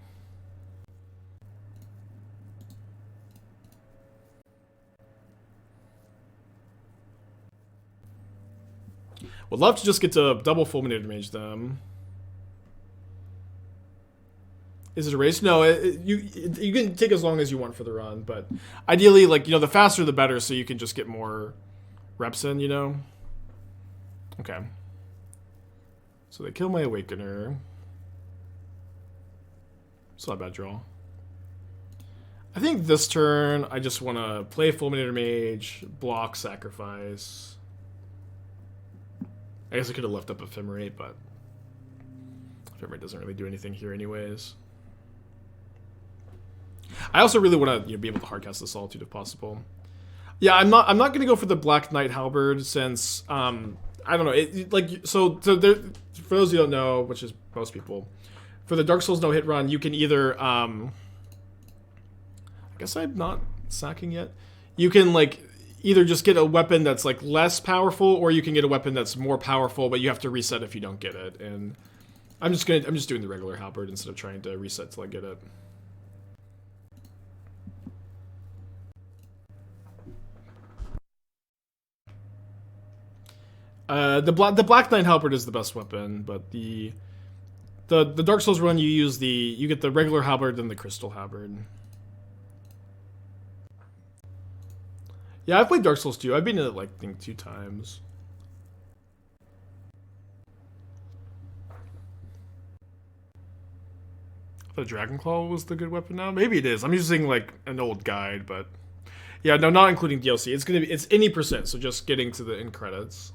Would love to just get to double Fulminator Mage them. Is it a race? No, you can take as long as you want for the run, but ideally, like, you know, the faster the better, so you can just get more reps in, you know? Okay. So they kill my Awakener. It's not a bad draw. I think this turn, I just want to play Fulminator Mage, block, sacrifice. I guess I could have left up Ephemerate, but Ephemerate doesn't really do anything here anyways. I also really want to be able to hardcast the Solitude if possible. Yeah, I'm not going to go for the Black Knight Halberd since I don't know. So there, for those who don't know, which is most people, for the Dark Souls no hit run, you can either I guess I'm not sacking yet. You can like either just get a weapon that's like less powerful, or you can get a weapon that's more powerful, but you have to reset if you don't get it. And I'm just doing the regular halberd instead of trying to reset till I get it. The Black Knight halberd is the best weapon, but the Dark Souls run you get the regular halberd and the crystal halberd. Yeah, I've played Dark Souls 2. I've been in it, like, I think 2 times. I thought Dragonclaw was the good weapon now. Maybe it is. I'm using, like, an old guide, but... Yeah, no, not including DLC. It's any percent, so just getting to the end credits.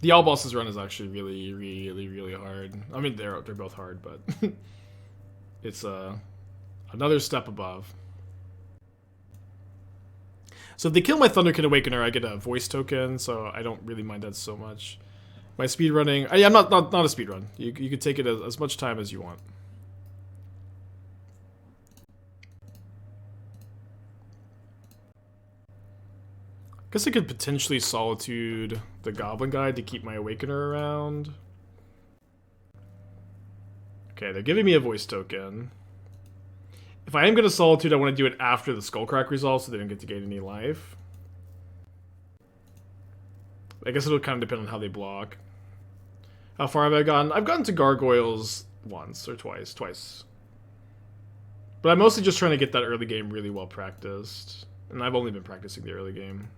The All Bosses run is actually really, really, really hard. I mean, they're both hard, but... it's, another step above. So if they kill my Thunderkin Awakener, I get a voice token, so I don't really mind that so much. My speedrunning... I'm not a speedrun. You can take it as much time as you want. I guess I could potentially Solitude the Goblin Guide to keep my Awakener around. Okay, they're giving me a voice token. If I am going to Solitude, I want to do it after the Skullcrack resolve so they don't get to gain any life. I guess it'll kind of depend on how they block. How far have I gotten? I've gotten to Gargoyles once or twice. But I'm mostly just trying to get that early game really well practiced. And I've only been practicing the early game.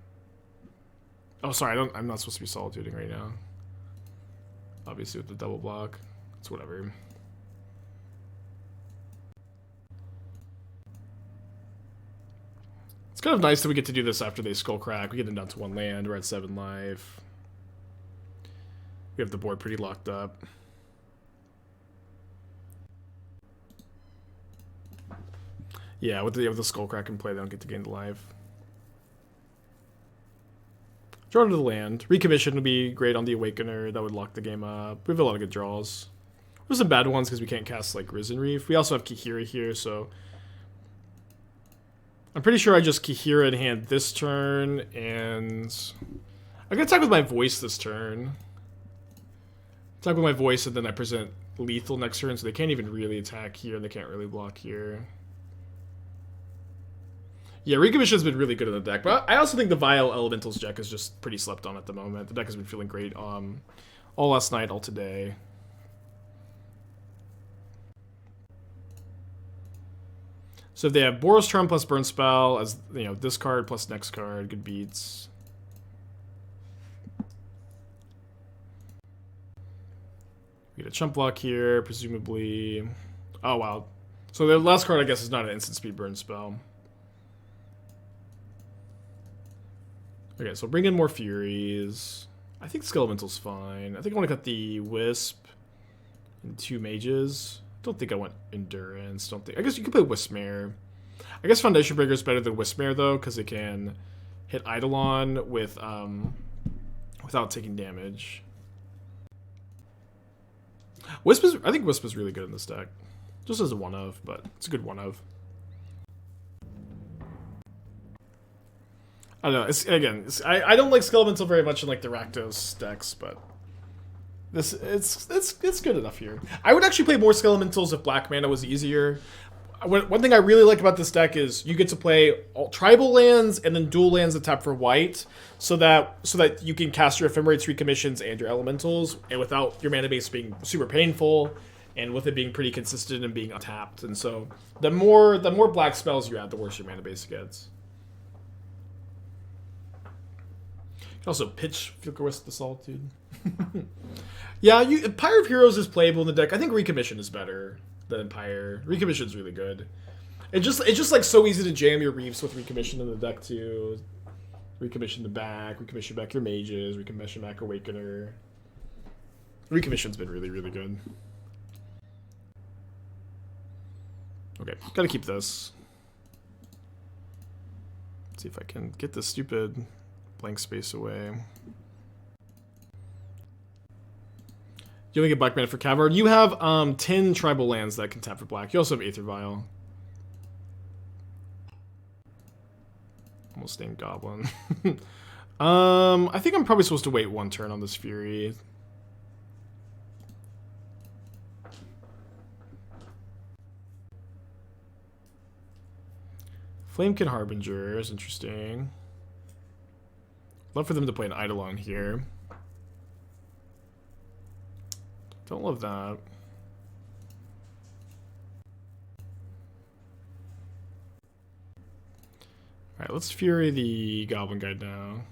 Oh, sorry, I'm not supposed to be Solituding right now. Obviously with the double block. It's whatever. It's kind of nice that we get to do this after they Skullcrack. We get them down to 1 land. We're at 7 life. We have the board pretty locked up. Yeah, with the Skullcrack in play, they don't get to gain the life. Draw to the land. Recommission would be great on the Awakener. That would lock the game up. We have a lot of good draws. There's some bad ones because we can't cast like Risen Reef. We also have Kaheera here, so... I'm pretty sure I just Kaheera in hand this turn, and... I'm gonna attack with my voice this turn. Attack with my voice, and then I present lethal next turn, so they can't even really attack here, and they can't really block here. Yeah, Recommission's been really good in the deck, but I also think the Vial Elementals deck is just pretty slept on at the moment. The deck has been feeling great all last night, all today. So if they have Boros Charm plus Burn Spell, as you know, this card plus next card, good beats. We get a chump block here, presumably. Oh wow. So the last card I guess is not an instant speed burn spell. Okay, so bring in more Furies. I think Skelemental's fine. I think I want to cut the Wisp and 2 Mages. Don't think I want Endurance. Don't think. I guess you could play Wispmare. I guess Foundation Breaker is better than Wispmare though, because it can hit Eidolon with without taking damage. I think Wisp is really good in this deck. Just as a one of, but it's a good one of. I don't know. I don't like Skelemental very much in like the Rakdos decks, but it's good enough here. I would actually play more Skelementals if black mana was easier. One thing I really like about this deck is you get to play all tribal lands and then dual lands that tap for white, so that you can cast your Ephemerates, Recommissions, and your Elementals, and without your mana base being super painful, and with it being pretty consistent and being untapped. And so the more black spells you add, the worse your mana base gets. You can also pitch Flickerwisp the Solitude. Yeah, Pyre of Heroes is playable in the deck. I think Recommission is better than Pyre. Recommission is really good. It's just like so easy to jam your Reefs with Recommission in the deck too. Recommission Recommission back your Mages, Recommission back Awakener. Recommission's been really, really good. Okay, gotta keep this. Let's see if I can get this stupid blank space away. You only get black mana for Cavern. You have 10 tribal lands that can tap for black. You also have Aether Vial. Almost named Goblin. I think I'm probably supposed to wait one turn on this Fury. Flamekin Harbinger is interesting. Love for them to play an Eidolon here. Don't love that. Alright, let's Fury the Goblin Guide now.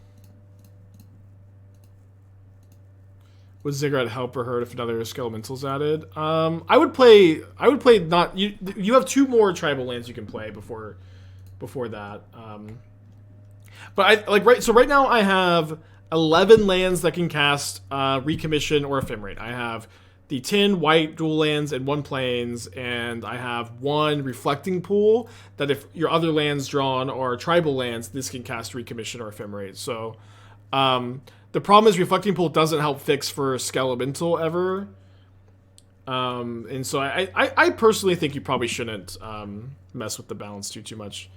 Would Ziggurat help or hurt if another Skelemental's added? I would play not you have 2 more tribal lands you can play before that. But right now I have 11 lands that can cast Recommission or Ephemerate. I have the 10 white dual lands and 1 plains, and I have 1 reflecting pool that if your other lands drawn are tribal lands, this can cast Recommission or Ephemerate. So the problem is reflecting pool doesn't help fix for Skelemental ever. And so I personally think you probably shouldn't mess with the balance too much.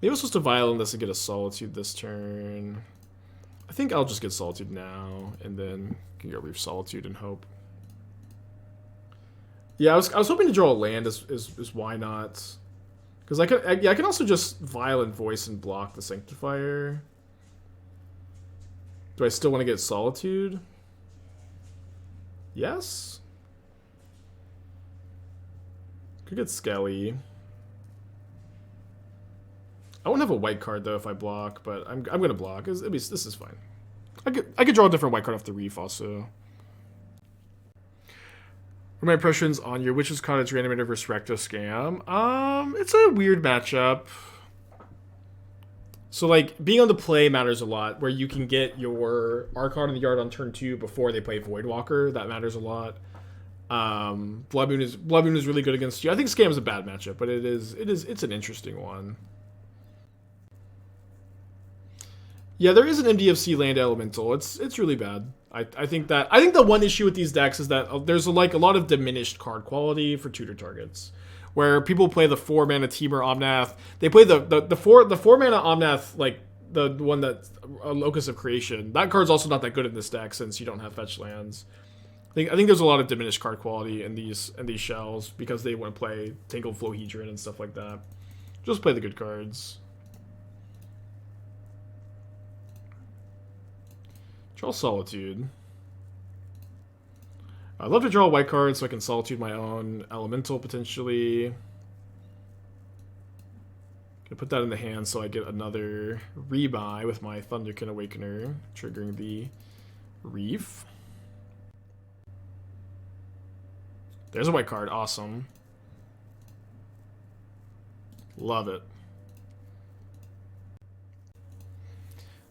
Maybe I'm supposed to Violent this and get a Solitude this turn. I think I'll just get Solitude now, and then can go Reef Solitude and hope. Yeah, I was hoping to draw a land is why not? Because I can also just Violent Voice and block the Sanctifier. Do I still want to get Solitude? Yes. Could get Skelly. I won't have a white card though if I block, but I'm gonna block. This is fine. I could draw a different white card off the Reef also. What are my impressions on your Witch's Cottage Reanimator versus Recto Scam? It's a weird matchup. So like being on the play matters a lot, where you can get your Archon in the yard on turn 2 before they play Voidwalker. That matters a lot. Blood Moon is really good against you. I think Scam is a bad matchup, but it's an interesting one. Yeah, there is an MDFC land elemental. It's really bad. I think the one issue with these decks is that there's like a lot of diminished card quality for tutor targets, where people play the 4-mana Temur Omnath. They play the 4-mana Omnath, like the one that's a Locus of Creation. That card's also not that good in this deck since you don't have fetch lands. I think there's a lot of diminished card quality in these shells because they want to play Tangled Flowhedron and stuff like that. Just play the good cards. Draw Solitude. I'd love to draw a white card so I can Solitude my own Elemental potentially. Gonna put that in the hand so I get another rebuy with my Thunderkin Awakener, triggering the Reef. There's a white card. Awesome. Love it.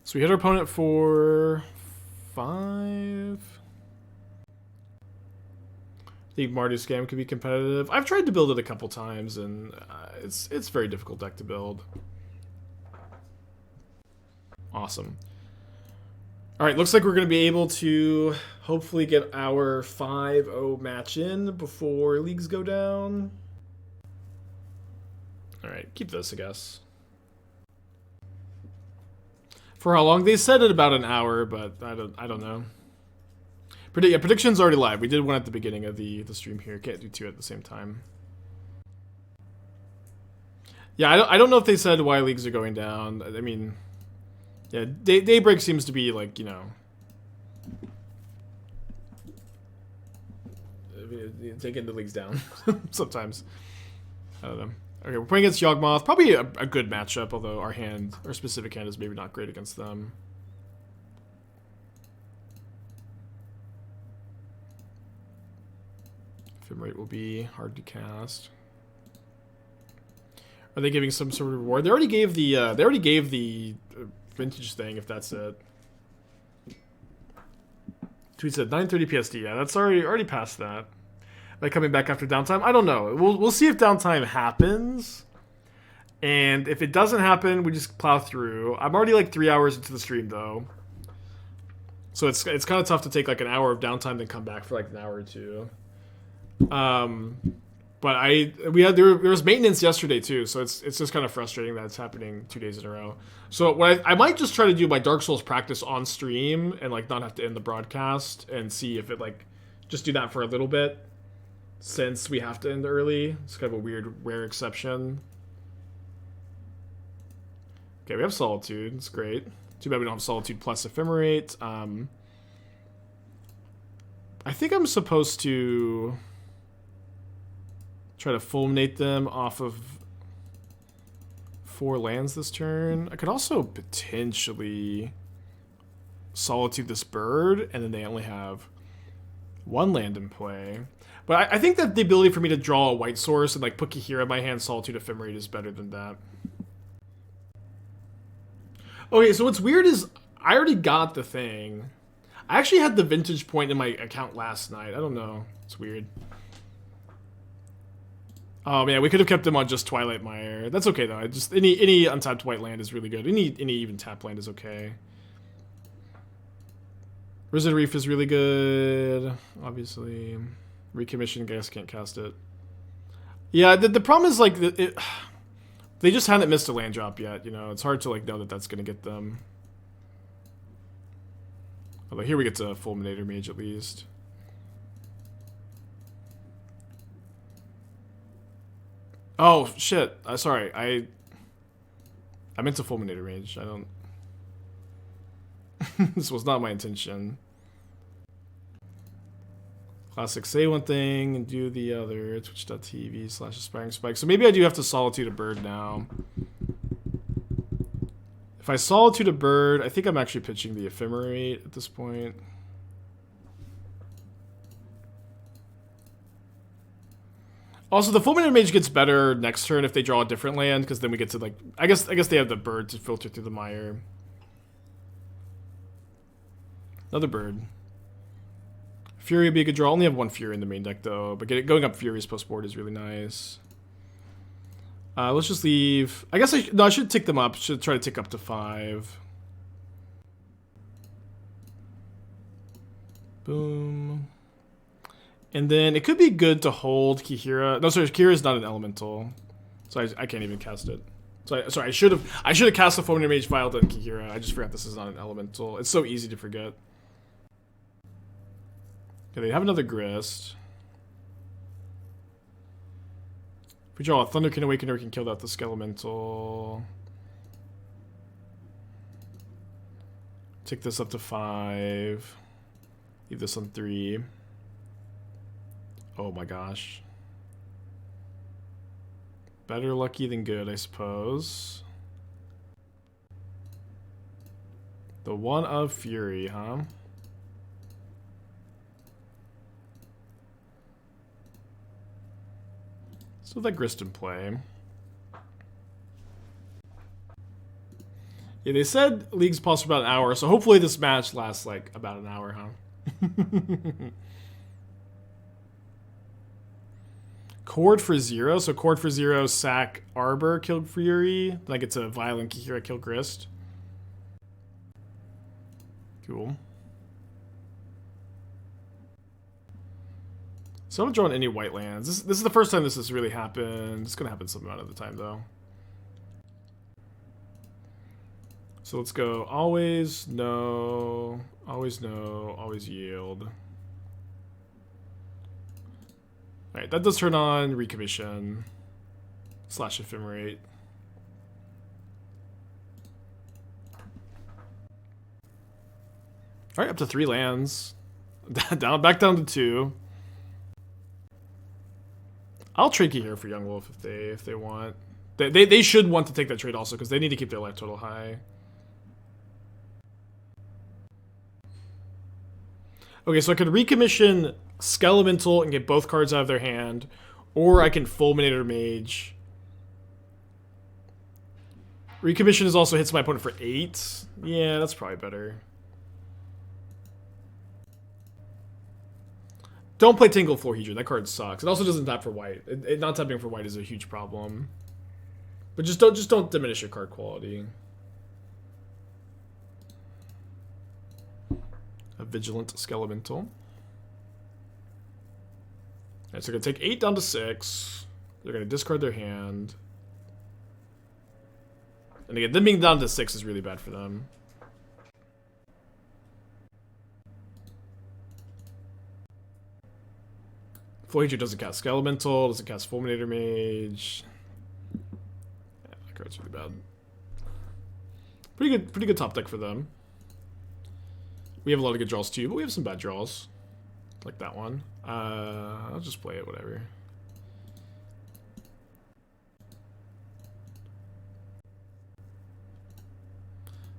So we hit our opponent for 5. think Mardu Scam could be competitive. I've tried to build it a couple times, and it's a very difficult deck to build. Awesome. All right, looks like we're going to be able to hopefully get our 5-0 match in before leagues go down. All right, keep this, I guess. For how long? They said it about an hour, but I don't know. Yeah, prediction's already live. We did one at the beginning of the stream here. Can't do two at the same time. Yeah, I don't know if they said why leagues are going down. I mean, yeah, Daybreak seems to be like, you know, taking the leagues down sometimes. I don't know. Okay, we're playing against Yawgmoth. Probably a good matchup, although our specific hand is maybe not great against them. Ephemerate will be hard to cast. Are they giving some sort of reward? They already gave the vintage thing, if that's it. Tweet said 9:30 PSD. Yeah, that's already past that. Like coming back after downtime? I don't know. We'll see if downtime happens. And if it doesn't happen, we just plow through. I'm already like 3 hours into the stream though. So it's kind of tough to take like an hour of downtime then come back for like an hour or two. But there was maintenance yesterday too, so it's just kind of frustrating that it's happening 2 days in a row. So what I might just try to do my Dark Souls practice on stream and like not have to end the broadcast and see if it like just do that for a little bit. Since we have to end early. It's kind of a weird, rare exception. Okay, we have Solitude. It's great. Too bad we don't have Solitude plus Ephemerate. I think I'm supposed to try to fulminate them off of 4 lands this turn. I could also potentially Solitude this bird, and then they only have 1 land in play. But I think that the ability for me to draw a white source and like put Kaheera in my hand, Solitude Ephemerate is better than that. Okay, so what's weird is I already got the thing. I actually had the vintage point in my account last night. I don't know. It's weird. Oh man, we could have kept him on just Twilight Mire. That's okay though. Just any untapped white land is really good. Any even tap land is okay. Risen Reef is really good, obviously. Recommission, guys can't cast it. Yeah, the problem is like they just haven't missed a land drop yet. You know, it's hard to like know that that's gonna get them. Although here we get to Fulminator Mage at least. Oh shit! Sorry, I meant to Fulminator Mage. I don't. This was not my intention. Classic, say one thing and do the other. Twitch.tv/aspiring spike. So maybe I do have to Solitude a bird now. If I Solitude a bird, I think I'm actually pitching the Ephemerate at this point. Also, the Fulminator Mage gets better next turn if they draw a different land, because then we get to like I guess they have the bird to filter through the mire. Another bird. Fury would be a good draw. Only have 1 Fury in the main deck though, but going up Fury's post board is really nice. Let's just leave. I guess I should tick them up. Should try to tick up to 5. Boom. And then it could be good to hold Kaheera. No, sorry, Kaheera is not an elemental, so I can't even cast it. So sorry, I should have cast the Fulminator Mage Vial then Kaheera. I just forgot this is not an elemental. It's so easy to forget. Okay, they have another Grist. If we draw a Thunderkin Awakener, we can kill that the Skelemental. Take this up to 5. Leave this on 3. Oh my gosh. Better lucky than good, I suppose. The 1 of Fury, huh? So that Grist in play. Yeah, they said league's pause for about an hour, so hopefully this match lasts like about an hour, huh? Chord for 0. So chord for 0, sack Arbor, kill Fury. Then I get to Violent Kaheera, kill Grist. Cool. So I haven't drawn any white lands. This is the first time this has really happened. It's going to happen some amount of the time, though. So let's go always, no, always no, always yield. Alright, that does turn on Recommission / Ephemerate. Alright, up to 3 lands. Back down to 2. I'll trade here for Young Wolf if they want. They should want to take that trade also because they need to keep their life total high. Okay, so I could recommission Skelemental and get both cards out of their hand, or I can Fulminator Mage. Recommission is also hits my opponent for 8. Yeah, that's probably better. Don't play Tingle Floorhedron. That card sucks. It also doesn't tap for white. Not tapping for white is a huge problem. But just don't diminish your card quality. A Vigilant Skelemental. Alright, so they're going to take 8 down to 6. They're going to discard their hand. And again, them being down to 6 is really bad for them. Floorhedron doesn't cast Skelemental, doesn't cast Fulminator Mage. Yeah, that card's really bad. Pretty good top deck for them. We have a lot of good draws too, but we have some bad draws. Like that one. I'll just play it, whatever.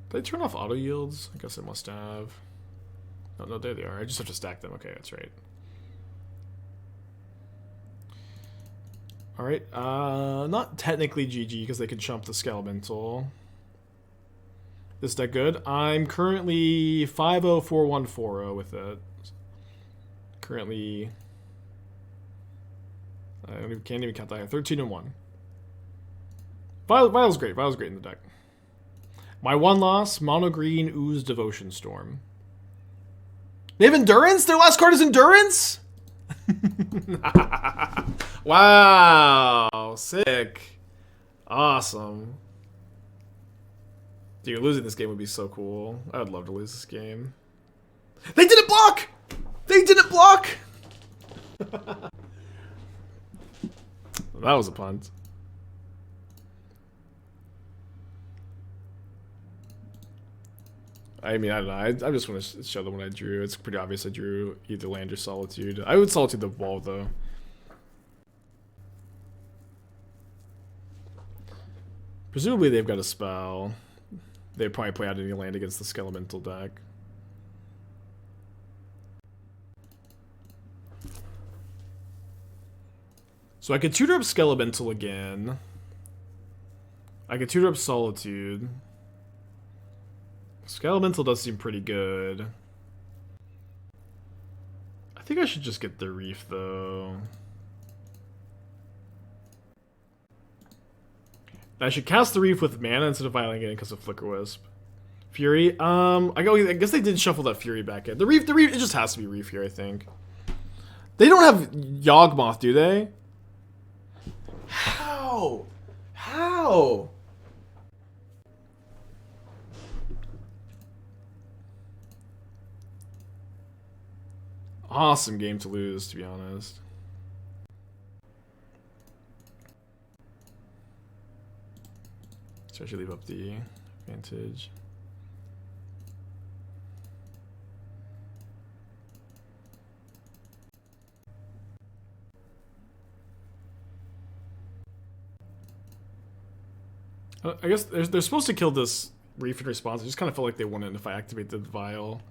Did I turn off auto yields? I guess I must have. No, there they are. I just have to stack them. Okay, that's right. Alright, not technically GG because they can chump the Skelemental. This deck good? I'm currently 5-0, 4-1, 4-0 with it. Currently, can't even count that. 13-1. Vial's great. Vial's great in the deck. My one loss, Mono Green Ooze Devotion Storm. They have Endurance? Their last card is Endurance? Wow, sick. Awesome. Dude, losing this game would be so cool. I would love to lose this game. They didn't block! They didn't block! That was a punt. I mean, I don't know. I just want to show them what I drew. It's pretty obvious I drew either land or Solitude. I would Solitude the wall, though. Presumably they've got a spell. They'd probably play out any land against the Skelemental deck. So I could tutor up Skelemental again. I could tutor up Solitude. Skelemental does seem pretty good. I think I should just get the Reef, though. I should cast the Reef with mana instead of Violent again because of Flickerwisp. Fury, I guess they did shuffle that Fury back in. The Reef, it just has to be Reef here, I think. They don't have Yawgmoth, do they? How? How? Awesome game to lose, to be honest. So I should leave up the Vantage. I guess they're supposed to kill this Reef in response. I just kind of felt like they wouldn't if I activated the Vial.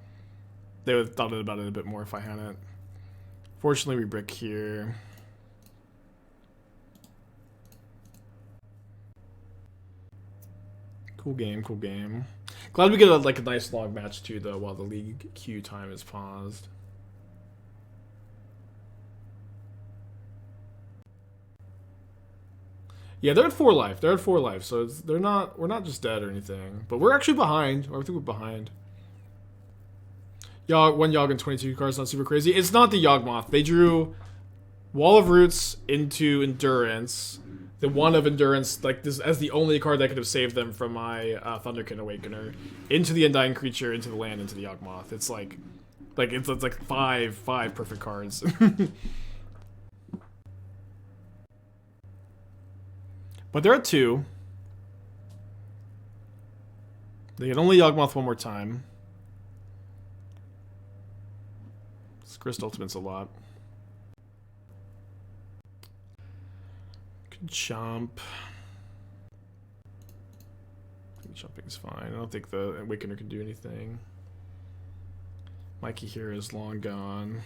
They would have thought about it a bit more if I hadn't. Fortunately, we brick here. Cool game, cool game. Glad we get a nice long match too, though, while the league queue time is paused. Yeah, they're at 4 life. They're at 4 life, so we're not just dead or anything. But we're actually behind. I think we're behind. Yogg, 1 Yogg and 22 cards, not super crazy. It's not the Yawgmoth. They drew Wall of Roots into Endurance. The 1 of Endurance, like this, as the only card that could have saved them from my Thunderkin Awakener, into the Undying Creature, into the land, into the Yawgmoth. It's like it's like five perfect cards. But they're at 2. They can only Yawgmoth 1 more time. This Grist Ultimate's a lot. Could chomp. I think chomping's fine. I don't think the Awakener can do anything. My Kaheera is long gone.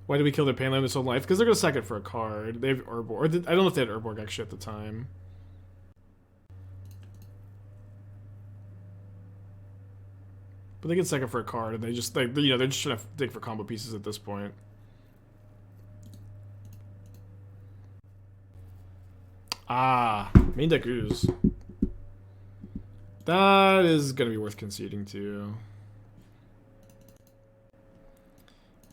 Why did we kill their Painland this whole life? Because they're going to sack it for a card. They have Urborg. I don't know if they had Urborg actually at the time. But they can sack it for a card, and they just, they're just trying to dig for combo pieces at this point. Ah, main deck Ooze. That is going to be worth conceding to.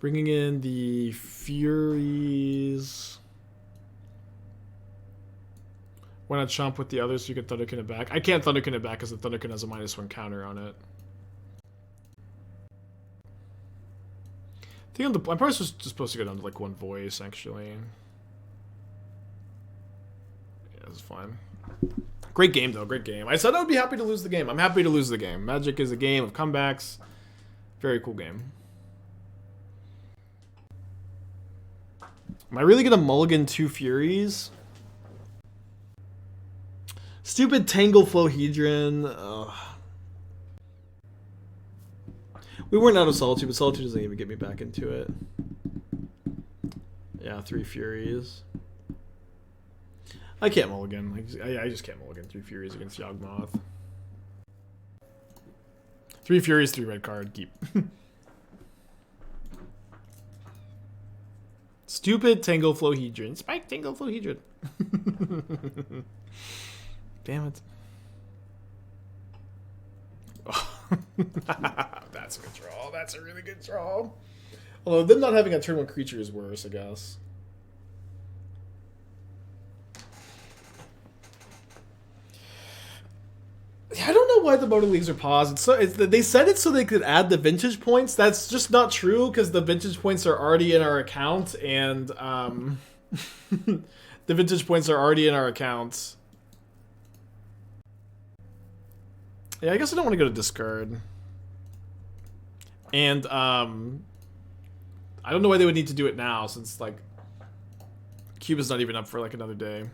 Bringing in the Furies. Why not chomp with the others so you can Thunderkin it back? I can't Thunderkin it back because the Thunderkin has a -1 counter on it. I think I'm probably just supposed to go down to like 1 voice, actually. Yeah, that's fine. Great game, though. Great game. I said I would be happy to lose the game. I'm happy to lose the game. Magic is a game of comebacks. Very cool game. Am I really gonna mulligan 2 Furies? Stupid Tangle Flowhedron. Ugh. We weren't out of Solitude, but Solitude doesn't even get me back into it. Yeah, 3 Furies. I can't mulligan. I just can't mulligan 3 Furies against Yawgmoth. 3 Furies, 3 red card. Keep. Stupid Tangle Flowhedron. Spike Tangle Flowhedron. Damn it. Oh. That's a good draw. That's a really good draw. Although them not having a turn 1 creature is worse, I guess. I don't know why the Motor Leagues are paused. They said it so they could add the vintage points. That's just not true because the vintage points are already in our account, and the vintage points are already in our account. Yeah, I guess I don't want to go to discard. And I don't know why they would need to do it now since like Cube is not even up for like another day.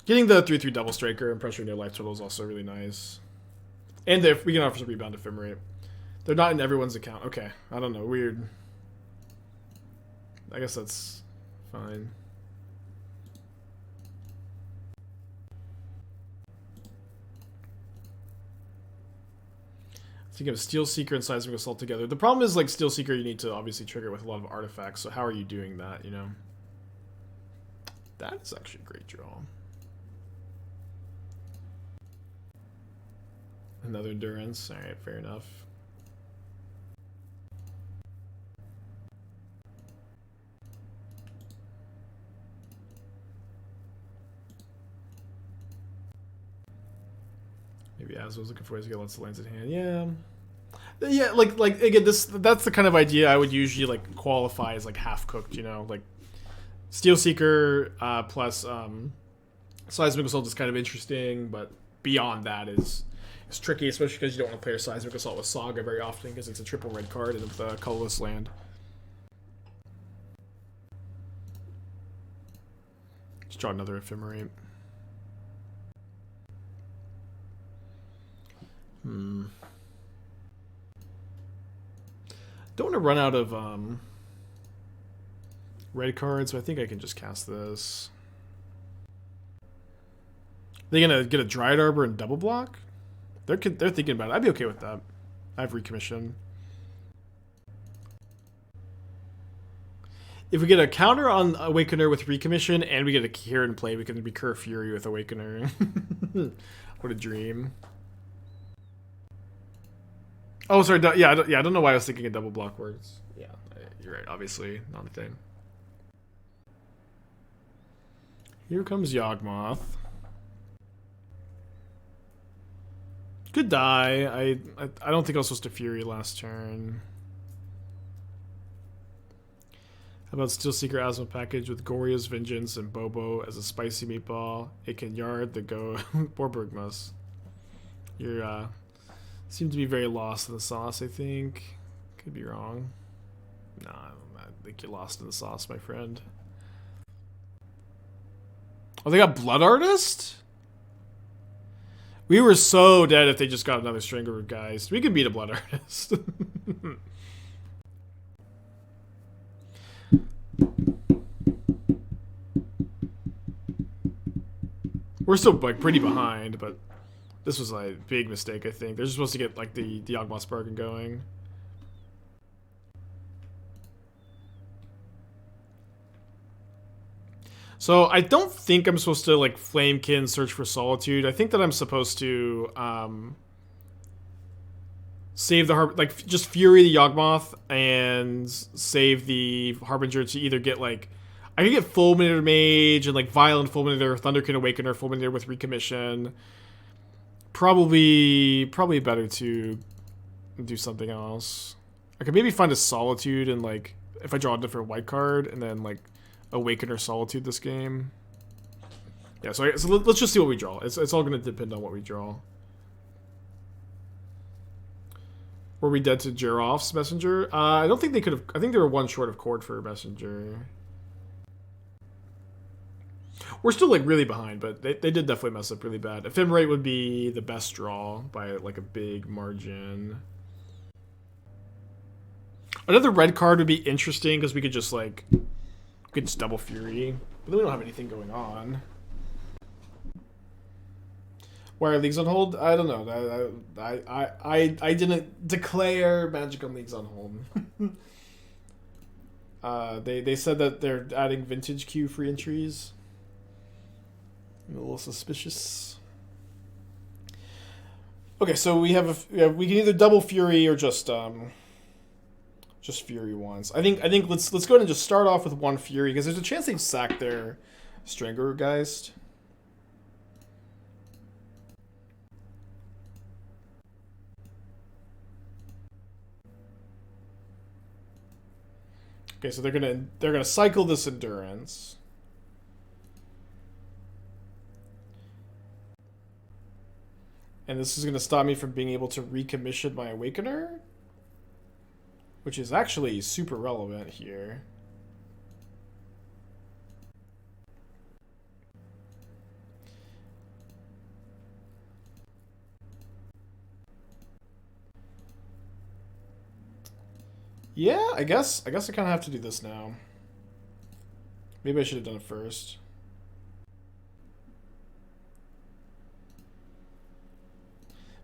Getting the 3/3 double striker and pressuring their life total is also really nice. And if we can offer some rebound Ephemerate. They're not in everyone's account. Okay, I don't know. Weird. I guess that's fine. Thinking of Steel Seeker and Seismic Assault together. The problem is, like, Steel Seeker you need to obviously trigger with a lot of artifacts, so how are you doing that, you know? That is actually a great draw. Another Endurance. Alright, fair enough. Maybe as I was looking for ways to get lots of lands at hand. Yeah, like again, that's the kind of idea I would usually like qualify as like half cooked. You know, like Steel Seeker plus Seismic Assault is kind of interesting, but beyond that is tricky, especially because you don't want to play a Seismic Assault with Saga very often because it's a triple red card and it's a colorless land. Let's draw another Ephemerate. Don't want to run out of red cards, so I think I can just cast this. They're gonna get a Dryad Arbor and double block? They're thinking about it. I'd be okay with that. I have Recommission. If we get a counter on Awakener with Recommission and we get a Kaheera in play, we can recur Fury with Awakener. What a dream. Oh, sorry. Yeah, I don't know why I was thinking of double block words. Yeah, you're right. Obviously, not a thing. Here comes Yawgmoth. Good die. I don't think I was supposed to Fury last turn. How about Steel Seeker Asthma package with Goria's Vengeance and Bobo as a spicy meatball? It can yard the go Borbergmus. You're seem to be very lost in the sauce, I think. Could be wrong. Nah, I think you're lost in the sauce, my friend. Oh, they got Blood Artist? We were so dead if they just got another Strangler, guys. We could beat a Blood Artist. We're still like pretty behind, but this was like a big mistake, I think. They're just supposed to get like the Yawgmoth Sparking going. So I don't think I'm supposed to like Flamekin search for Solitude. I think that I'm supposed to save the just Fury the Yawgmoth and save the Harbinger to either get like I could get Fulminator Mage and like Violent Fulminator, Thunderkin Awakener, Fulminator with Recommission. Probably better to do something else. I could maybe find a Solitude and like if I draw a different white card and then like Awakener Solitude this game. Yeah, so let's just see what we draw. It's all going to depend on what we draw. Were we dead to Jiroff's Messenger? I don't think they could have. I think they were one short of Cord for Messenger. We're still like really behind, but they did definitely mess up really bad. Ephemerate would be the best draw by like a big margin. Another red card would be interesting because we could just like double Fury. But then we don't have anything going on. Why are leagues on hold? I don't know. I didn't declare Magic on leagues on hold. They said that they're adding vintage queue free entries. I'm a little suspicious. Okay, so we have we can either double Fury or just Fury once. I think let's go ahead and just start off with one Fury because there's a chance they sack their Stranglergeist. Okay, so they're gonna cycle this Endurance. And this is going to stop me from being able to recommission my Awakener, which is actually super relevant here. Yeah, I guess I kind of have to do this now. Maybe I should have done it first.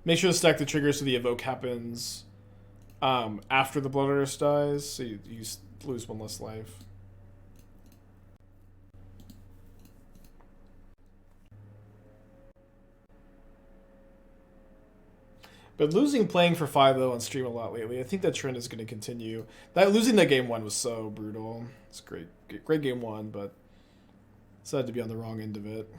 Make sure to stack the triggers so the evoke happens after the Blood Artist dies, so you lose one less life. But playing for 5-0 on stream a lot lately, I think that trend is going to continue. Losing that game 1 was so brutal. It's great game 1, but sad to be on the wrong end of it.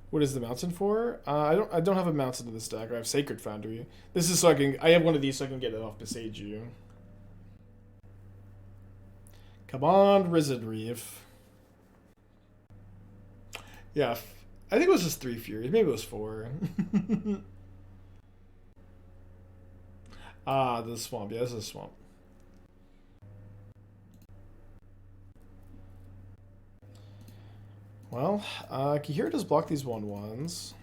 What is the mountain for? I don't have a mountain in this deck. I have Sacred Foundry. This is so I have one of these so I can get it off Besage You. Come on, Risen Reef. Yeah, I think it was just 3 Furies. Maybe it was 4. The swamp. Yeah, this is a swamp. Well, Kaheera does block these 1/1s.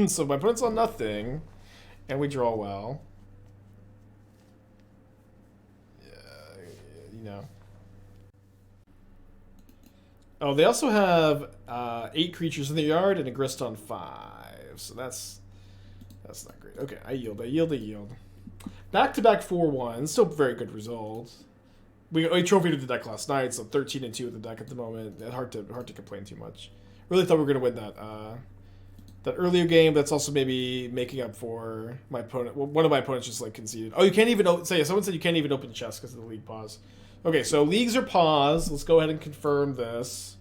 So my opponent's on nothing, and we draw well. Yeah, you know. Oh, they also have 8 creatures in the yard and a Grist on 5, so that's not great. Okay, I yield. Back-to-back 4-1. Still very good results. We trophied the deck last night, so 13-2 with the deck at the moment. Hard to complain too much. Really thought we were gonna win that earlier game. That's also maybe making up for my opponent. Well, one of my opponents just like conceded. Oh, you can't even someone said you can't even open chests because of the league pause. Okay, so leagues are paused. Let's go ahead and confirm this.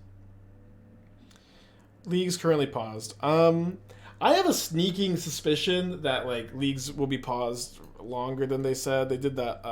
Leagues currently paused. I have a sneaking suspicion that like leagues will be paused longer than they said. They did that